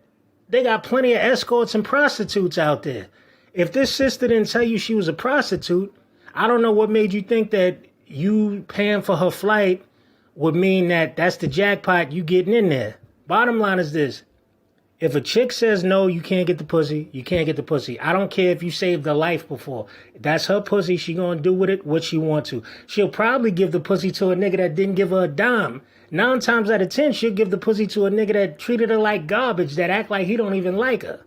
they got plenty of escorts and prostitutes out there. If this sister didn't tell you she was a prostitute, I don't know what made you think that you paying for her flight would mean that that's the jackpot you getting in there. Bottom line is this. If a chick says no, you can't get the pussy, you can't get the pussy. I don't care if you saved her life before. That's her pussy. She gonna do with it what she want to. She'll probably give the pussy to a nigga that didn't give her a dime. 9 times out of 10, she'll give the pussy to a nigga that treated her like garbage, that act like he don't even like her.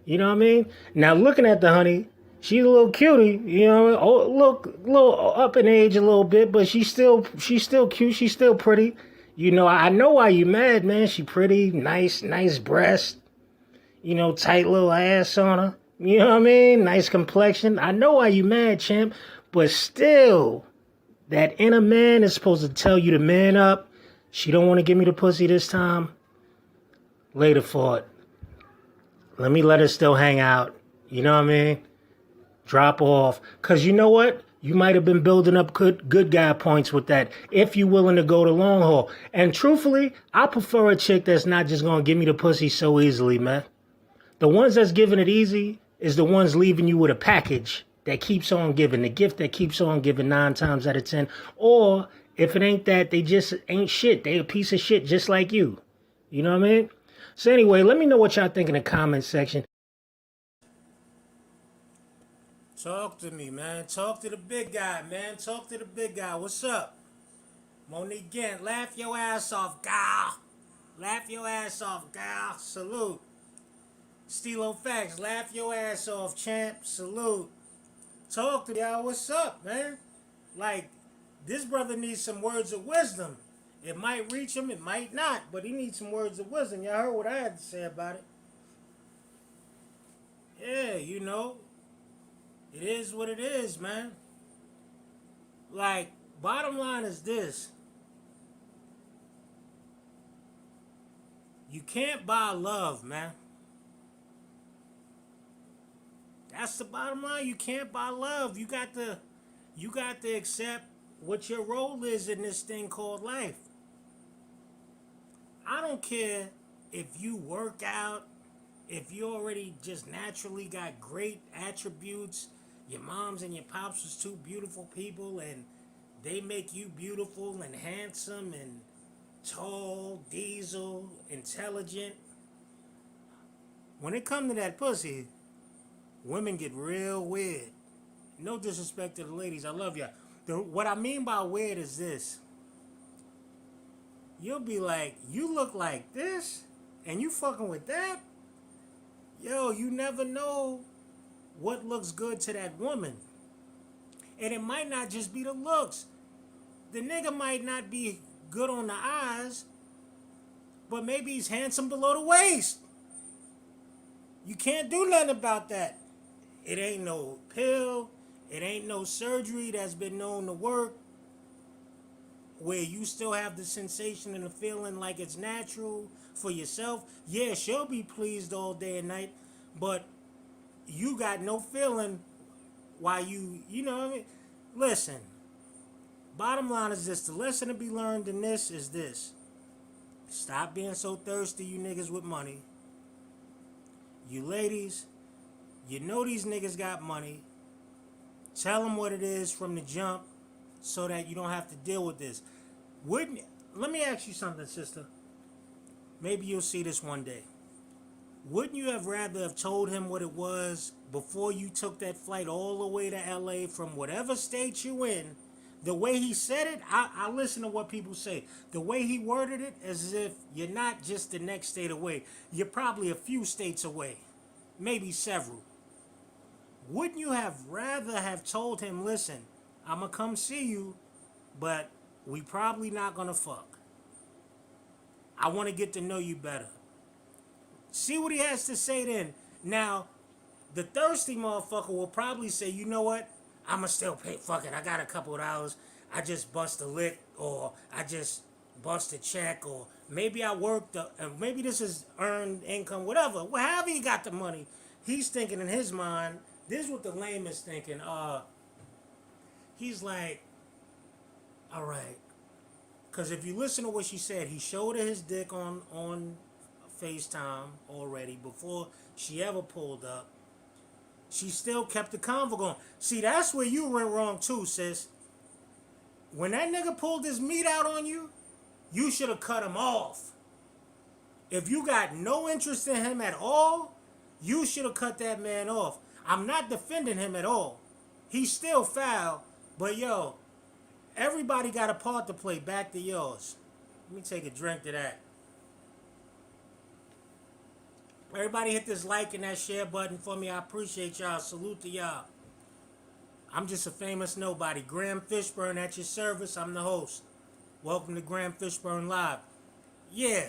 You know what I mean? Now, looking at the honey, she's a little cutie, you know, a little up in age a little bit, but she's still cute, she's still pretty. You know, I know why you mad, man. She pretty, nice breast, you know, tight little ass on her. You know what I mean? Nice complexion. I know why you mad, champ. But still, that inner man is supposed to tell you to man up. She don't want to give me the pussy this time. Later for it. Let me let her still hang out. You know what I mean? Drop off. Because you know what? You might have been building up good guy points with that if you're willing to go the long haul. And truthfully, I prefer a chick that's not just going to give me the pussy so easily, man. The ones that's giving it easy is the ones leaving you with a package that keeps on giving, the gift that keeps on giving 9 times out of 10. Or if it ain't that, they just ain't shit. They a piece of shit just like you. You know what I mean? So anyway, let me know what y'all think in the comment section. Talk to me, man. Talk to the big guy, man. Talk to the big guy. What's up? Monique Gant, laugh your ass off, gal. Laugh your ass off, gal. Salute. Stilo Facts, laugh your ass off, champ. Salute. Talk to y'all. What's up, man? Like, this brother needs some words of wisdom. It might reach him, it might not, but he needs some words of wisdom. Y'all heard what I had to say about it. Yeah, you know. It is what it is, man. Like, bottom line is this. You can't buy love, man. That's the bottom line. You can't buy love. You got to accept what your role is in this thing called life. I don't care if you work out, if you already just naturally got great attributes, your moms and your pops was 2 beautiful people, and They make you beautiful and handsome and tall, diesel, intelligent. When it comes to that pussy, women get real weird. No disrespect to the ladies, I love y'all. What I mean by weird is this. You'll be like, you look like this, and you fucking with that? Yo, you never know what looks good to that woman. And it might not just be the looks. The nigga might not be good on the eyes, but maybe he's handsome below the waist. You can't do nothing about that. It ain't no pill. It ain't no surgery that's been known to work where you still have the sensation and the feeling like it's natural for yourself. Yeah, she'll be pleased all day and night, but you got no feeling while you know what I mean? Listen, bottom line is this. The lesson to be learned in this is this. Stop being so thirsty, you niggas with money. You ladies, you know these niggas got money. Tell them what it is from the jump so that you don't have to deal with this. Let me ask you something, sister. Maybe you'll see this one day. Wouldn't you have rather have told him what it was before you took that flight all the way to LA from whatever state you in? The way he said it, I listen to what people say. The way he worded it, as if you're not just the next state away. You're probably a few states away. Maybe several. Wouldn't you have rather have told him, listen, I'm going to come see you, but we probably not going to fuck. I want to get to know you better. See what he has to say then. Now, the thirsty motherfucker will probably say, you know what? I'm going to still pay. Fuck it. I got a couple of hours. I just bust a lick, or I just bust a check, or maybe I worked, maybe this is earned income, whatever. However he got the money, he's thinking in his mind, this is what the lame is thinking. He's like, all right. Because if you listen to what she said, he showed her his dick on FaceTime already before she ever pulled up. She still kept the convo going. See, that's where you went wrong too, sis. When that nigga pulled his meat out on you, you should have cut him off. If you got no interest in him at all, you should have cut that man off. I'm not defending him at all. He's still foul, but yo, everybody got a part to play. Back to yours. Let me take a drink to that. Everybody hit this like and that share button for me. I appreciate y'all. Salute to y'all. I'm just a famous nobody. Graham Fishburne at your service. I'm the host. Welcome to Graham Fishburne Live. Yeah.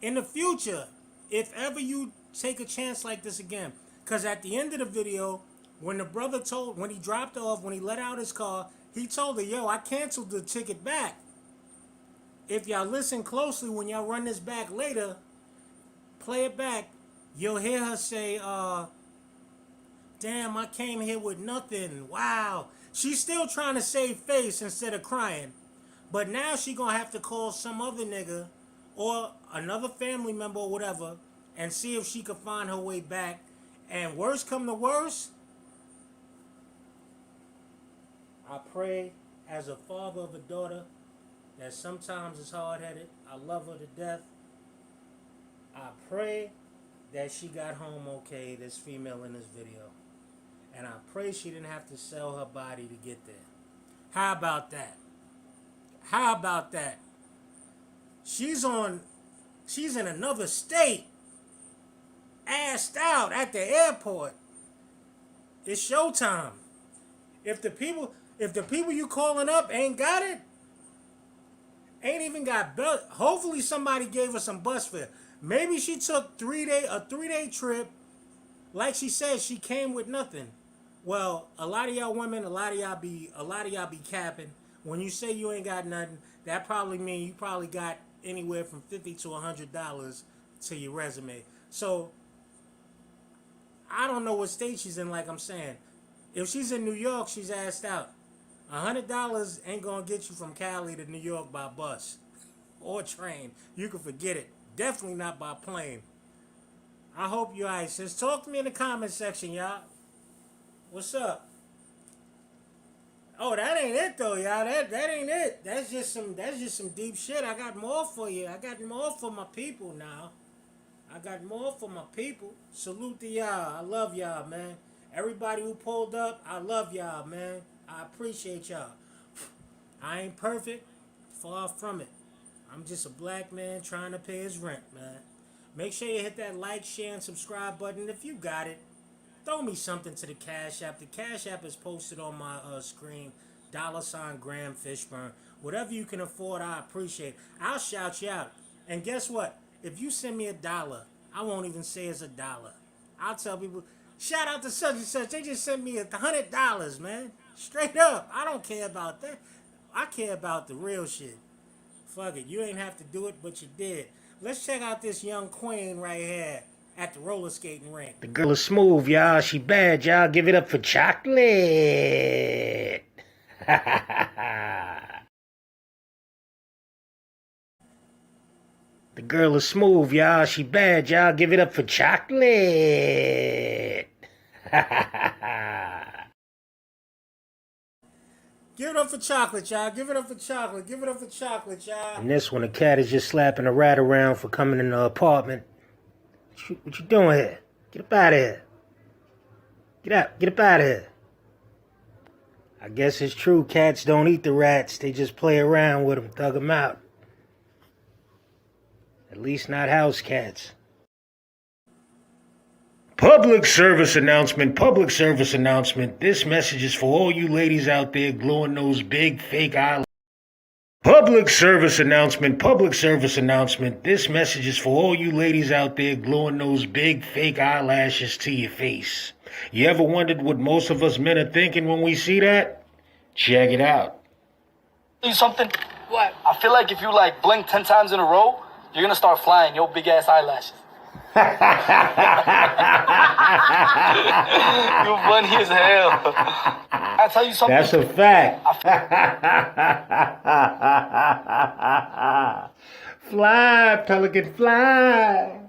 In the future, if ever you take a chance like this again, because at the end of the video, when the brother when he dropped off, when he let out his car, he told her, yo, I canceled the ticket back. If y'all listen closely, when y'all run this back later, play it back, you'll hear her say, damn, I came here with nothing. Wow. She's still trying to save face instead of crying. But now she gonna have to call some other nigga or another family member or whatever and see if she can find her way back. And worst come to worst, I pray as a father of a daughter that sometimes is hard-headed. I love her to death. I pray that she got home okay, this female in this video. And I pray she didn't have to sell her body to get there. How about that? How about that? She's in another state, assed out at the airport. It's showtime. If the people you calling up ain't got it, ain't even got belt, hopefully somebody gave her some bus fare. Maybe she took a 3-day trip. Like she said, she came with nothing. Well, a lot of y'all women, a lot of y'all be capping. When you say you ain't got nothing, that probably means you probably got anywhere from $50 to $100 to your resume. So I don't know what state she's in. Like I'm saying, if she's in New York, she's asked out. $100 ain't gonna get you from Cali to New York by bus or train. You can forget it. Definitely not by plane. I hope you alright, sis. Talk to me in the comment section, y'all. What's up? Oh, that ain't it though, y'all. That ain't it. That's just some deep shit. I got more for you. I got more for my people now. I got more for my people. Salute to y'all. I love y'all, man. Everybody who pulled up, I love y'all, man. I appreciate y'all. I ain't perfect. Far from it. I'm just a black man trying to pay his rent, man. Make sure you hit that like, share, and subscribe button if you got it. Throw me something to the Cash App. The Cash App is posted on my screen. $ Graham Fishburne. Whatever you can afford, I appreciate. I'll shout you out. And guess what? If you send me $1, I won't even say it's $1. I'll tell people, shout out to such and such. They just sent me $100, man. Straight up. I don't care about that. I care about the real shit. Fuck it. You ain't have to do it, but you did. Let's check out this young queen right here at the roller skating rink. The girl is smooth, y'all. She bad, y'all. Give it up for chocolate. The girl is smooth, y'all. She bad, y'all. Give it up for chocolate. Give it up for chocolate, y'all. Give it up for chocolate. Give it up for chocolate, y'all. And this one, the cat is just slapping a rat around for coming in the apartment. What you doing here? Get up out of here. Get up out of here. I guess it's true, cats don't eat the rats. They just play around with them, thug them out. At least not house cats. Public service announcement, public service announcement. This message is for all you ladies out there gluing those big fake eyelashes. Public service announcement, public service announcement. This message is for all you ladies out there gluing those big fake eyelashes to your face. You ever wondered what most of us men are thinking when we see that? Check it out. Tell you something? What? I feel like if you blink 10 times in a row, you're gonna start flying your big ass eyelashes. You funny as hell. I tell you something. That's a fact. Fly, pelican, fly.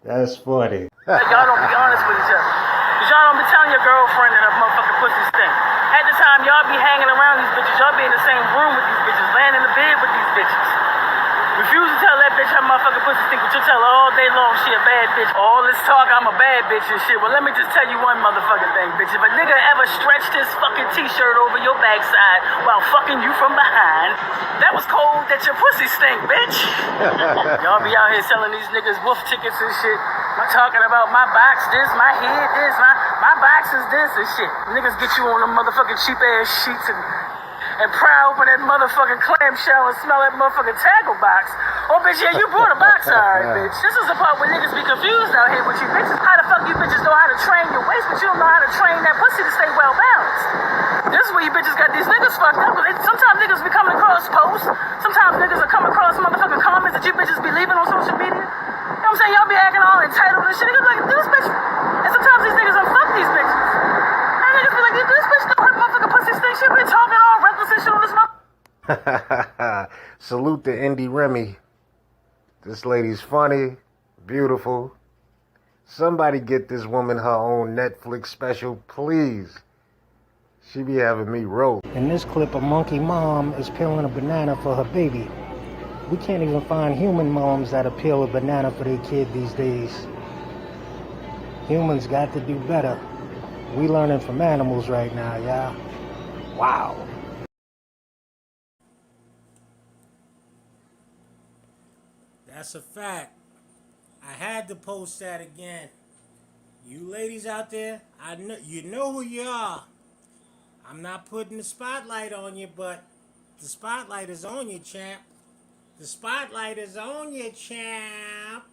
That's funny. Y'all don't be honest with each other. Cause y'all don't be telling your girlfriend that her motherfucking pussy stink. At the time y'all be hanging around these bitches, y'all be in the same room with these bitches, laying in the bed with these bitches. Refuse to tell that bitch her motherfucking pussy stink, but you tell her all day long she a bad bitch. All this talk, I'm a bad bitch and shit. Well, let me just tell you one motherfucking thing, bitch. If a nigga ever stretched his fucking t-shirt over your backside while fucking you from behind, that was cold that your pussy stink, bitch. Y'all be out here selling these niggas wolf tickets and shit. I'm talking about my box this, my head this, my box is this and shit. Niggas get you on them motherfucking cheap ass sheets and pry open that motherfucking clamshell and smell that motherfucking tackle box. Oh, bitch, yeah, you brought a box, alright, bitch. This is the part where niggas be confused out here with you bitches. How the fuck you bitches know how to train your waist, but you don't know how to train that pussy to stay well balanced? This is where you bitches got these niggas fucked up. Sometimes niggas be coming across posts. Sometimes niggas are coming across motherfucking comments that you bitches be leaving on social media. You know what I'm saying? Y'all be acting all entitled and shit. Niggas like, this bitch. And sometimes these niggas don't fuck these bitches. And niggas be like, this bitch don't her motherfucking pussy stink. She be talking all reckless and shit on this motherfucker. Salute to Indy Remy. This lady's funny, beautiful. Somebody get this woman her own Netflix special, please. She be having me roll. In this clip, a monkey mom is peeling a banana for her baby. We can't even find human moms that peel a banana for their kid these days. Humans got to do better. We learning from animals right now, y'all. Wow. That's a fact. I had to post that again. You ladies out there, you know who you are. I'm not putting the spotlight on you, but the spotlight is on you, champ. The spotlight is on you, champ.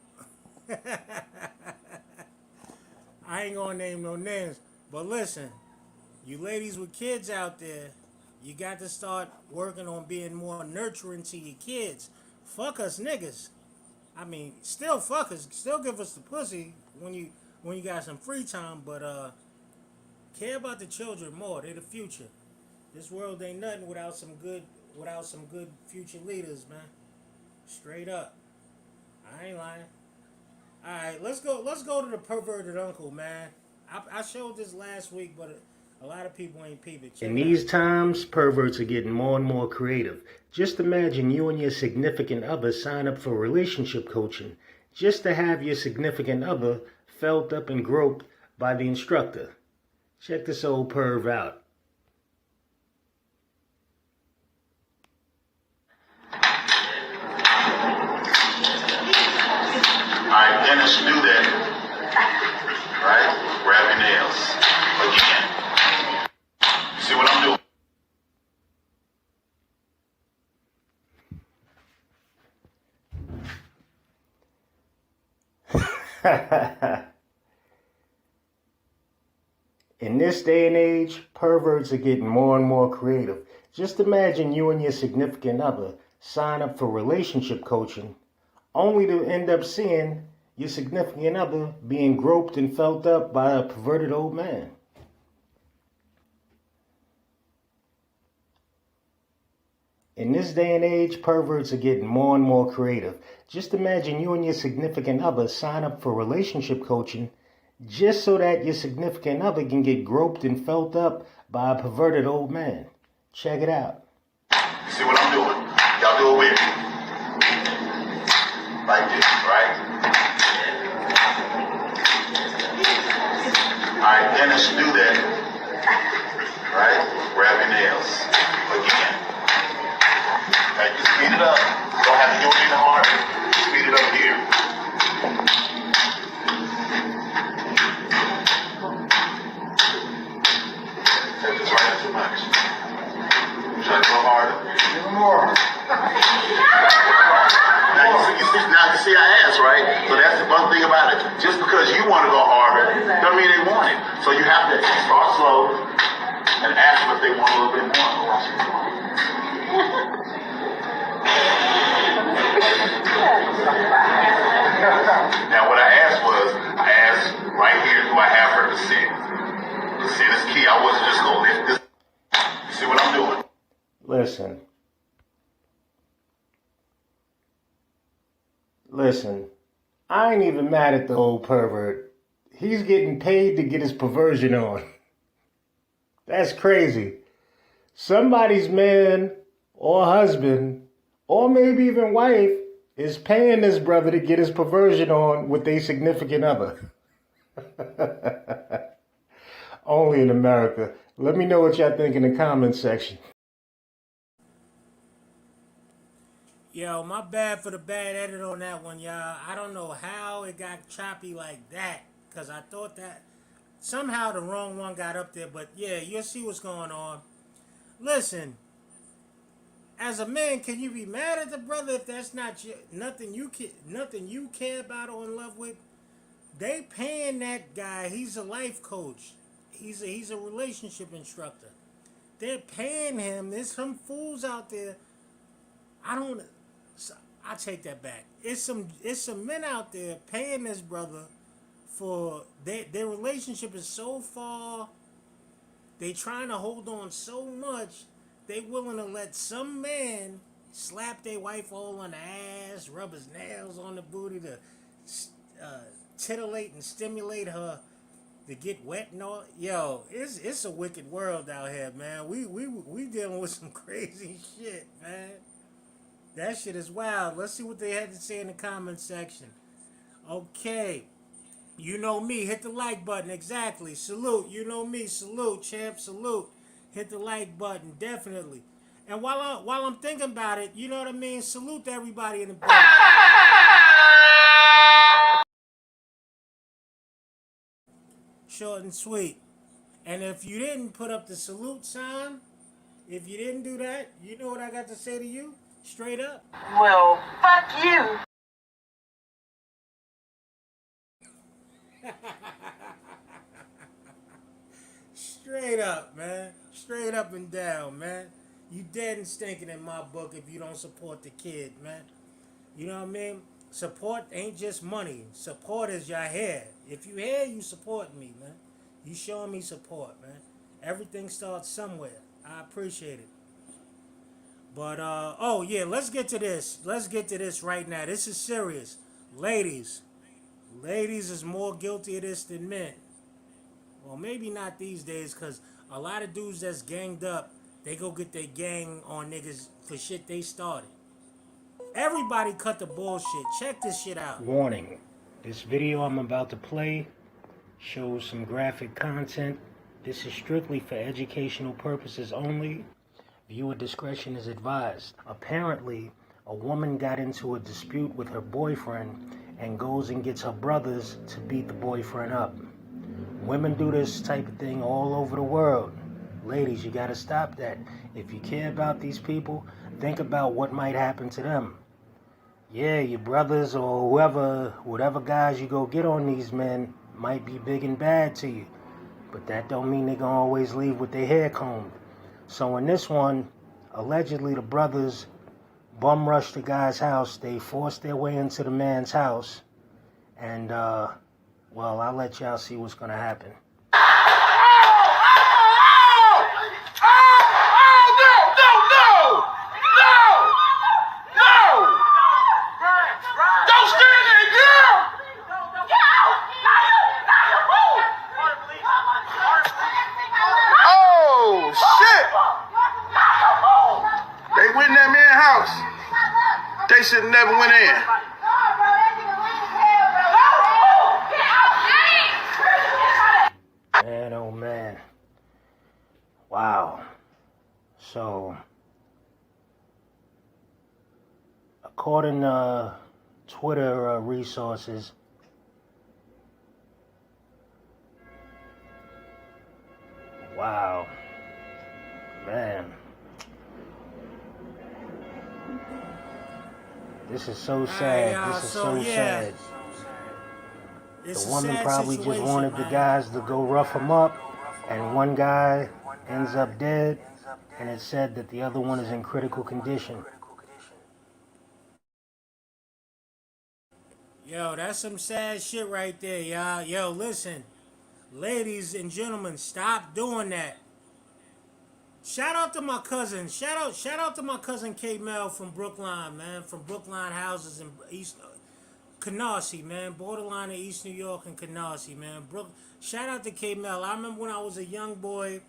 I ain't gonna name no names, but listen, you ladies with kids out there, you got to start working on being more nurturing to your kids. Fuck us niggas. I mean, still fuck us, still give us the pussy when you got some free time, but care about the children more. They're the future. This world ain't nothing without some good future leaders, man. Straight up. I ain't lying. All right, let's go to the perverted uncle, man. I showed this last week, but A lot of people ain't peeping. In these times, perverts are getting more and more creative. Just imagine you and your significant other sign up for relationship coaching just to have your significant other felt up and groped by the instructor. Check this old perv out. Alright, Dennis, do that. Right? Grab your nails. Again. See what I'm doing? In this day and age, perverts are getting more and more creative. Just imagine you and your significant other sign up for relationship coaching only to end up seeing your significant other being groped and felt up by a perverted old man. In this day and age, perverts are getting more and more creative. Just imagine you and your significant other sign up for relationship coaching just so that your significant other can get groped and felt up by a perverted old man. Check it out. See what I'm doing? Y'all do it with me. Like this, right? Alright, Dennis, do that. Right? Grab your nails. Again. Okay, just speed it up. Don't have to do it any harder. Speed it up here. Take this right too much. Try to go harder. Even more. Now you see I asked, right? So that's the one thing about it. Just because you want to go harder, doesn't mean they want it. So you have to start slow and ask them if they want a little bit more. Now what I asked right here, do I have her consent? Consent is key. I wasn't just going to lift this. You see what I'm doing? Listen, I ain't even mad at the old pervert. He's getting paid to get his perversion on. That's crazy. Somebody's man or husband, or maybe even wife, is paying this brother to get his perversion on with their significant other. Only in America. Let me know what y'all think in the comments section. Yo, my bad for the bad edit on that one, y'all. I don't know how it got choppy like that, because I thought that somehow the wrong one got up there. But yeah, you'll see what's going on. Listen, as a man, can you be mad at the brother if that's not nothing you care about or in love with? They paying that guy. He's a life coach. He's a relationship instructor. They're paying him. There's some fools out there. I take that back. It's some men out there paying this brother for their relationship is so far. They trying to hold on so much. They willing to let some man slap their wife all on the ass, rub his nails on the booty to titillate and stimulate her to get wet and all. Yo, it's a wicked world out here, man. We dealing with some crazy shit, man. That shit is wild. Let's see what they had to say in the comment section. Okay. You know me. Hit the like button. Exactly. Salute. You know me. Salute, champ. Salute. Hit the like button. Definitely. And while I'm thinking about it, you know what I mean? Salute to everybody in the building. Short and sweet. And if you didn't put up the salute sign, if you didn't do that, you know what I got to say to you? Straight up. Well, fuck you. Straight up, man. Straight up and down, man. You dead and stinking in my book if you don't support the kid, man. You know what I mean? Support ain't just money. Support is your hair. If you here, you support me, man. You showing me support, man. Everything starts somewhere. I appreciate it. But, oh, yeah, let's get to this. Let's get to this right now. This is serious. Ladies is more guilty of this than men. Well, maybe not these days, because A lot of dudes that's ganged up, they go get their gang on niggas for shit they started. Everybody cut the bullshit. Check this shit out. Warning. This video I'm about to play shows some graphic content. This is strictly for educational purposes only. Viewer discretion is advised. Apparently, a woman got into a dispute with her boyfriend and goes and gets her brothers to beat the boyfriend up. Women do this type of thing all over the world. Ladies, you gotta stop that. If you care about these people, think about what might happen to them. Yeah, your brothers or whoever, whatever guys you go get on these men might be big and bad to you. But that don't mean they gonna always leave with their hair combed. So in this one, allegedly the brothers bum rushed the guy's house. They forced their way into the man's house. And, well, I'll let y'all see what's gonna happen. They should have never went in. Man, oh man. Wow. So, according to Twitter resources, wow. Man. This is so sad. This is so sad. The woman probably just wanted the guys to go rough him up, and one guy ends up dead, and it's said that the other one is in critical condition. Yo, that's some sad shit right there, y'all. Yo, listen. Ladies and gentlemen, stop doing that. Shout out to my cousin. Shout out to my cousin K Mel from Brookline, man. From Brookline houses in East Canarsie, man. Borderline of East New York and Canarsie, man. Shout out to K Mel. I remember when I was a young boy.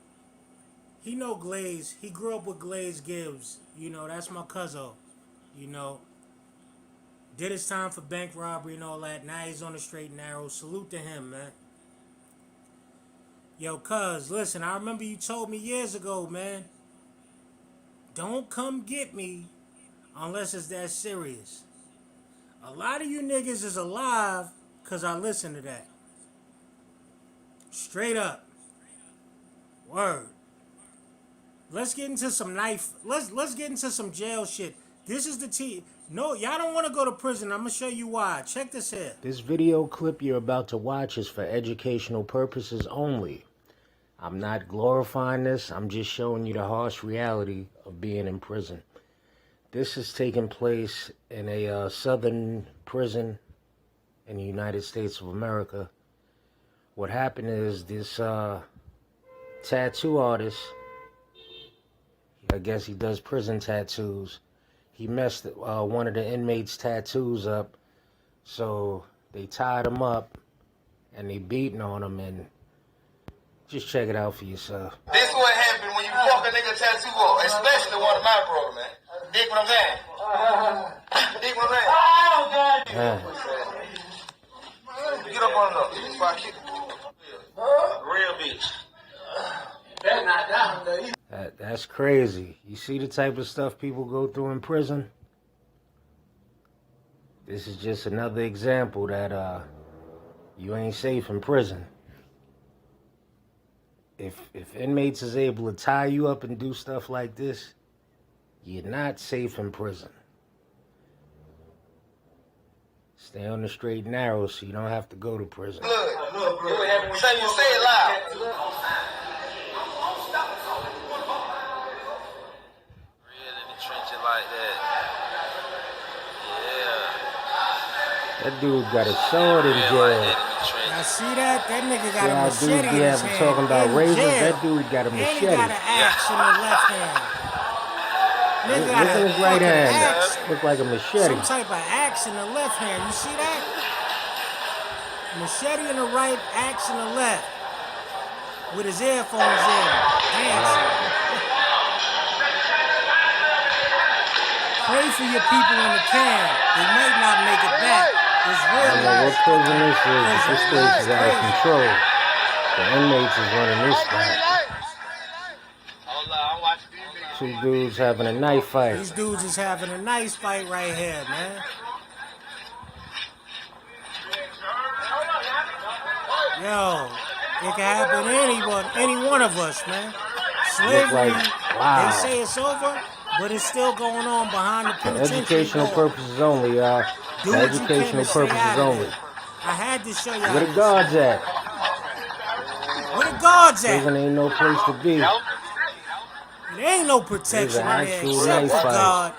He know Glaze. He grew up with Glaze Gibbs. You know, that's my cousin. You know. Did his time for bank robbery and all that. Now he's on the straight and narrow. Salute to him, man. Yo, cuz, listen, I remember you told me years ago, man, don't come get me unless it's that serious. A lot of you niggas is alive because I listen to that. Straight up. Word. Let's get into some let's get into some jail shit. This is the T. No, y'all don't want to go to prison. I'm going to show you why. Check this here. This video clip you're about to watch is for educational purposes only. I'm not glorifying this. I'm just showing you the harsh reality of being in prison. This is taking place in a southern prison in the United States of America. What happened is this tattoo artist, I guess he does prison tattoos, he messed one of the inmates' tattoos up, so they tied him up and they beating on him, and just check it out for yourself. This what happened when you fuck a nigga tattoo off, especially one of my brother, man. Dig what I'm saying? Dig what I'm saying? Get up on it up. If I kick real bitch. Better not down, though. That's crazy. You see the type of stuff people go through in prison? This is just another example that you ain't safe in prison. If inmates is able to tie you up and do stuff like this, you're not safe in prison. Stay on the straight and narrow so you don't have to go to prison. Look, say it loud. Real in the trenches like that. Yeah. That dude got a sword in jail. I see that? That nigga got a machete in his hand. Talking about razors, that dude got a machete. And he got an axe in the left hand. Look at his right hand. Axe. Look like a machete. Some type of axe in the left hand. You see that? Machete in the right, axe in the left. with his earphones in, dancing. Pray for your people in the can. They might not make it back. It's real. I don't know what prison this is, but this place is out of control. The inmates is running this spot. Two dudes having a knife fight. These dudes is having a nice fight right here, man. Yo, it can happen to anyone, any one of us, man. Slavery, they say it's over, but it's still going on behind the For penitentiary. educational purposes only, y'all. For educational purposes only. I had to show y'all. Where the guards at? Where the guards at? Prison ain't no place to be. There ain't no protection in there except for God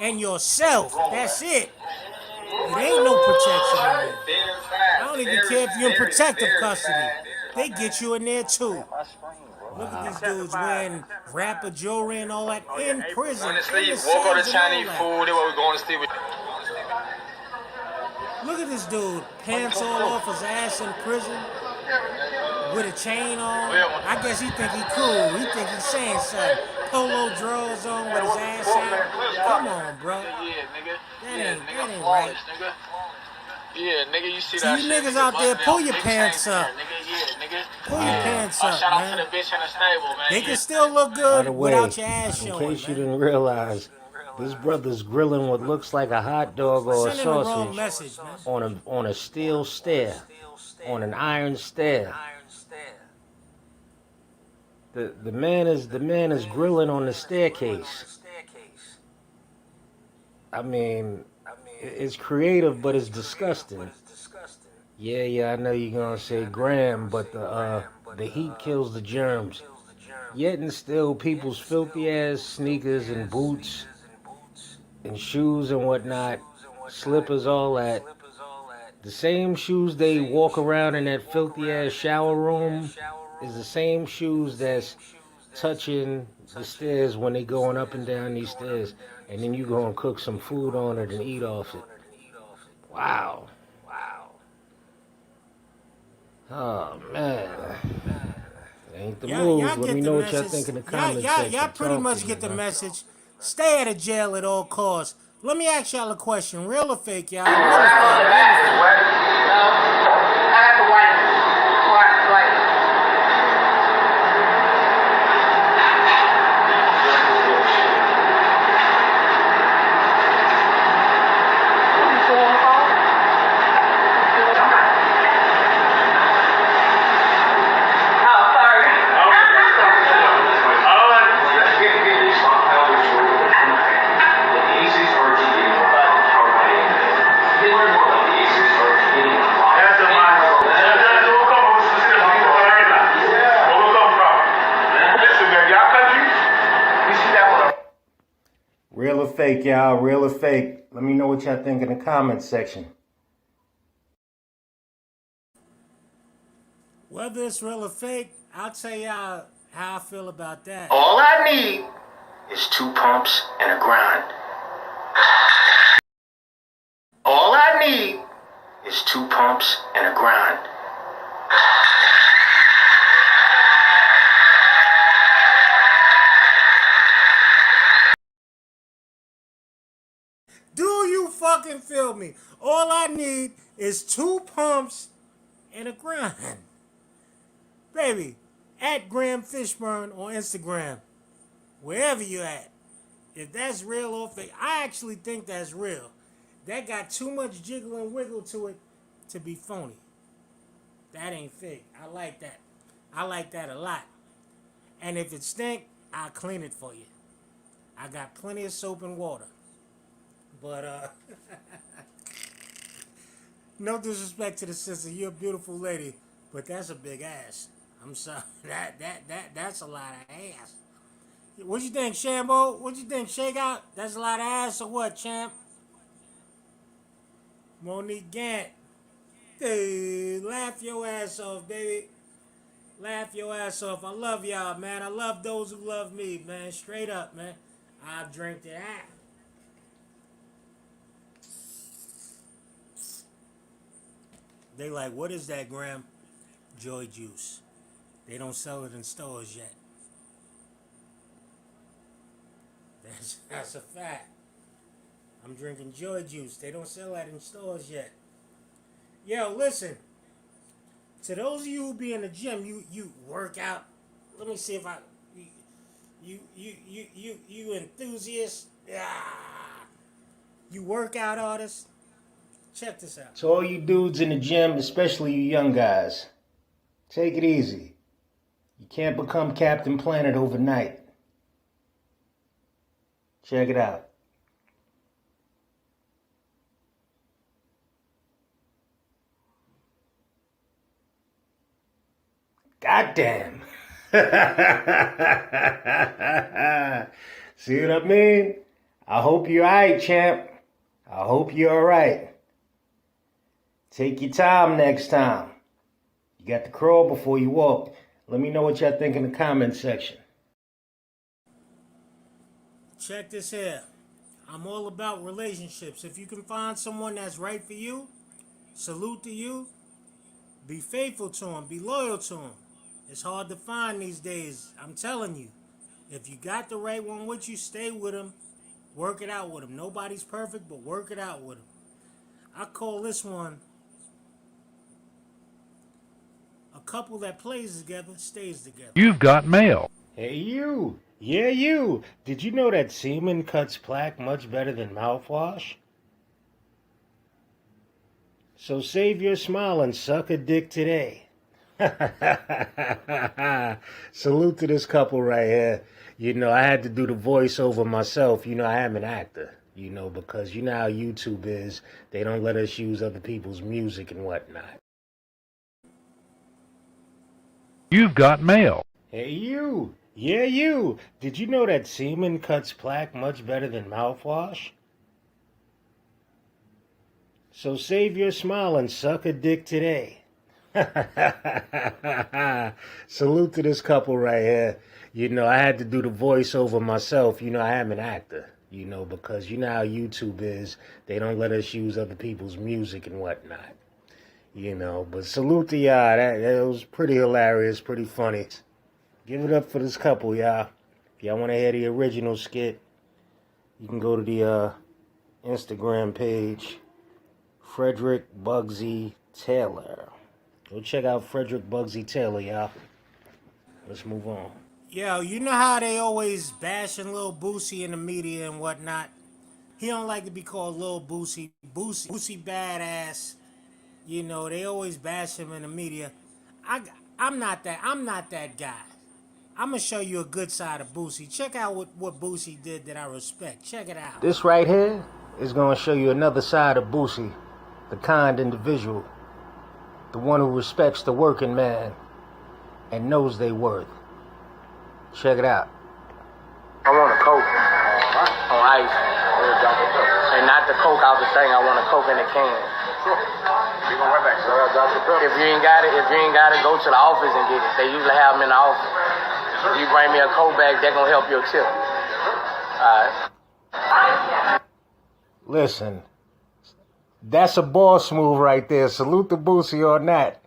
and yourself. That's it. It ain't no protection in there. I don't even care if you're in protective custody. They get you in there too. Look at these dudes wearing rapper jewelry and all that in prison. Walk on the Chinese food. They were going to sleep with. Look at this dude, pants all off his ass in prison with a chain on. I guess he think he cool. He think he's saying something. Polo drawers on with his ass out. Come on, bro. That ain't right. Yeah, nigga, you see So that you shit, niggas out there, pull your pants up. Pull your pants up, shout out man. to the bitch in the stable, man. They can still look By good the way, without your ass in showing, case you man. didn't realize, this brother's grilling what looks like a hot dog or a Sending the wrong sausage message, man. on a steel stair, on an iron stair. The man is grilling on the staircase. I mean, it's creative, but it's disgusting. Yeah, I know you're gonna say Graham, but the heat kills the germs. Yet and still, people's filthy ass sneakers and boots and shoes and whatnot, slippers, all that. The same shoes they walk around in that filthy ass shower room is the same shoes that's touching the stairs when they going up and down these stairs, and then you go and cook some food on it and eat off it. Wow. Oh man. Ain't the move. Let me know what y'all think in the comments section. Y'all pretty much get the message. Stay out of jail at all costs. Let me ask y'all a question. Real or fake, y'all? Real or Real or fake, y'all? Real or fake? Let me know what y'all think in the comments section. Whether it's real or fake, I'll tell y'all how I feel about that. All I need is 2 pumps and a grind. All I need is 2 pumps and a grind. Do you fucking feel me? All I need is 2 pumps and a grind. Baby, at Graham Fishburne on Instagram, wherever you at. If that's real or fake, I actually think that's real. That got too much jiggle and wiggle to it to be phony. That ain't fake. I like that. I like that a lot. And if it stink, I'll clean it for you. I got plenty of soap and water. But, no disrespect to the sister. You're a beautiful lady. But that's a big ass. I'm sorry. That's a lot of ass. What you think, Shambo? What you think, Shake Out? That's a lot of ass or what, champ? Monique Gant. Hey, laugh your ass off, baby. Laugh your ass off. I love y'all, man. I love those who love me, man. Straight up, man. I'll drink to that. They like, what is that, Graham? Joy juice. They don't sell it in stores yet. That's a fact. I'm drinking Joy Juice. They don't sell that in stores yet. Yo, listen. To those of you who be in the gym, you work out. Let me see if I you enthusiast. You workout artists. Check this out. To all you dudes in the gym, especially you young guys, take it easy. You can't become Captain Planet overnight. Check it out. Goddamn. See what I mean? I hope you're alright, champ. I hope you're alright. Take your time next time. You got to crawl before you walk. Let me know what y'all think in the comment section. Check this here. I'm all about relationships. If you can find someone that's right for you, salute to you. Be faithful to them. Be loyal to them. It's hard to find these days. I'm telling you. If you got the right one with you, stay with them. Work it out with them. Nobody's perfect, but work it out with them. I call this one a couple that plays together, stays together. You've got mail. Hey, you. Yeah, you. Did you know that semen cuts plaque much better than mouthwash? So save your smile and suck a dick today. Salute to this couple right here. You know, I had to do the voiceover myself. You know, I am an actor. You know, because you know how YouTube is. They don't let us use other people's music and whatnot. You've got mail. Hey, you. Yeah, you. Did you know that semen cuts plaque much better than mouthwash? So save your smile and suck a dick today. Salute to this couple right here. You know, I had to do the voiceover myself. You know, I am an actor. You know, because you know how YouTube is. They don't let us use other people's music and whatnot. You know, but salute to y'all. That was pretty hilarious, pretty funny. Give it up for this couple, y'all. If y'all want to hear the original skit, you can go to the Instagram page, Frederick Bugsy Taylor. Go check out Frederick Bugsy Taylor, y'all. Let's move on. Yo, you know how they always bashing Lil Boosie in the media and whatnot? He don't like to be called Lil Boosie. Boosie badass. You know, they always bash him in the media. I'm not that guy. I'm going to show you a good side of Boosie. Check out what Boosie did that I respect. Check it out. This right here is going to show you another side of Boosie. The kind individual. The one who respects the working man and knows they worth. Check it out. I want a Coke on ice. And not the Coke out the thing. I want a Coke in a can. You gonna run back, sir? If you ain't got it, go to the office and get it. They usually have them in the office. If you bring me a Coke bag, they're gonna help your tip. Alright. Listen, that's a boss move right there. Salute to Boosie on that.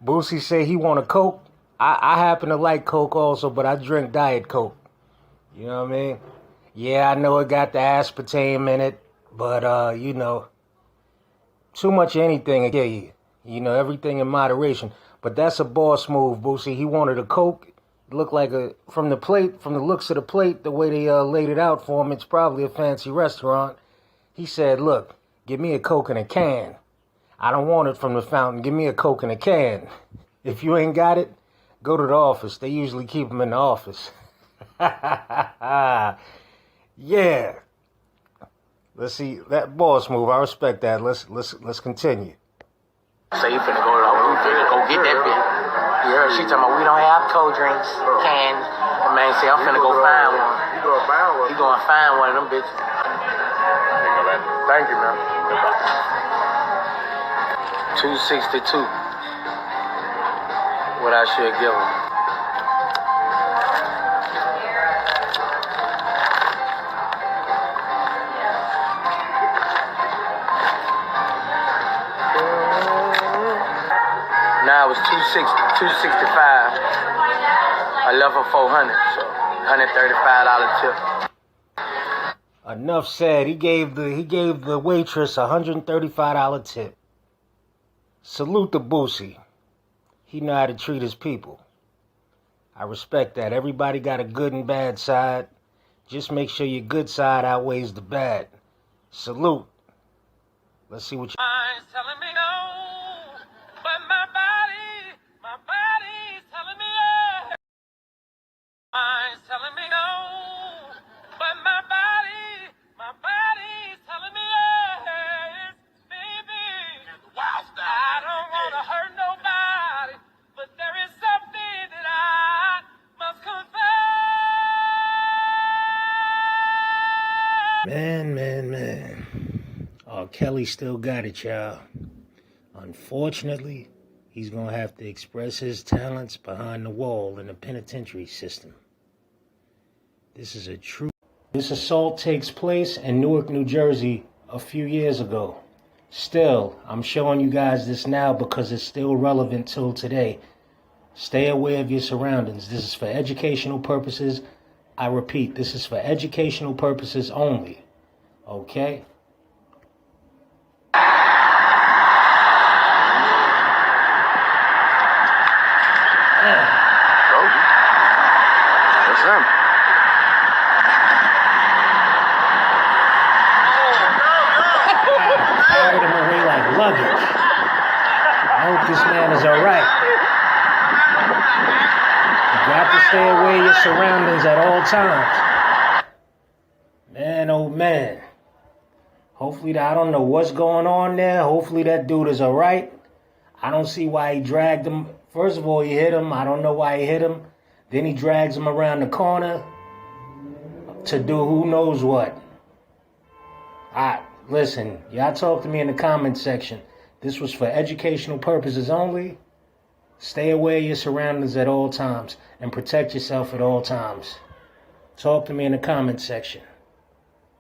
Boosie say he want a Coke. I happen to like Coke also, but I drink Diet Coke. You know what I mean? Yeah, I know it got the aspartame in it, but, you know, too much of anything will kill you. You know, everything in moderation. But that's a boss move, Boosie. He wanted a Coke. It looked like from the looks of the plate, the way they laid it out for him, it's probably a fancy restaurant. He said, look, give me a Coke in a can. I don't want it from the fountain. Give me a Coke in a can. If you ain't got it, go to the office. They usually keep them in the office. Yeah. Let's see that boss move. I respect that. Let's continue. So you finna go get that bitch. Yeah, she talking about we don't have cold drinks, cans. The man say I'm finna go find one. He gonna find one of them bitches. Thank you, man. 262. What I should give him. Now it was 265. I left for 400, so $135 tip. Enough said. He gave the waitress a $135 tip. Salute the Boosie. He know how to treat his people. I respect that. Everybody got a good and bad side. Just make sure your good side outweighs the bad. Salute. Let's see what you... Mind's telling me no, but my body's telling me yes. Mind's telling me no, but my body's telling me yes, baby. I don't want to hurt nobody, but there is something that I must confess. Man. Oh, Kelly still got it, y'all. Unfortunately, he's going to have to express his talents behind the wall in the penitentiary system. This assault takes place in Newark, New Jersey a few years ago. Still, I'm showing you guys this now because it's still relevant till today. Stay aware of your surroundings. This is for educational purposes. I repeat, this is for educational purposes only. Okay? That's him. Carried him away like luggage. I hope this man is alright. You got to stay away your surroundings at all times. Man, oh man. Hopefully, I don't know what's going on there. Hopefully that dude is alright. I don't see why he dragged him. First of all, he hit him. I don't know why he hit him. Then he drags him around the corner to do who knows what. Listen, y'all talk to me in the comment section. This was for educational purposes only. Stay away of your surroundings at all times and protect yourself at all times. Talk to me in the comment section.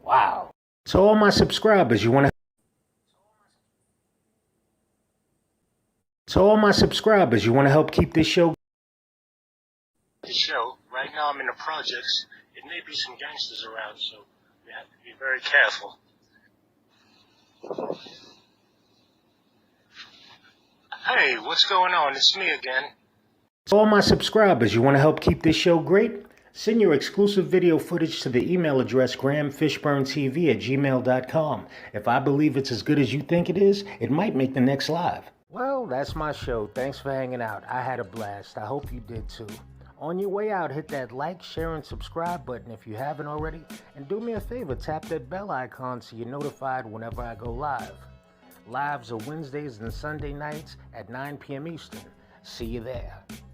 Wow. To all my subscribers, you want to help keep this show? Right now I'm in the projects. It may be some gangsters around, so we have to be very careful. Hey, what's going on? It's me again. To all my subscribers, you want to help keep this show great? Send your exclusive video footage to the email address grahamfishburnetv@gmail.com. If I believe it's as good as you think it is, it might make the next live. Well, that's my show. Thanks for hanging out. I had a blast. I hope you did too. On your way out, hit that like, share, and subscribe button if you haven't already. And do me a favor, tap that bell icon so you're notified whenever I go live. Lives are Wednesdays and Sunday nights at 9 p.m. Eastern. See you there.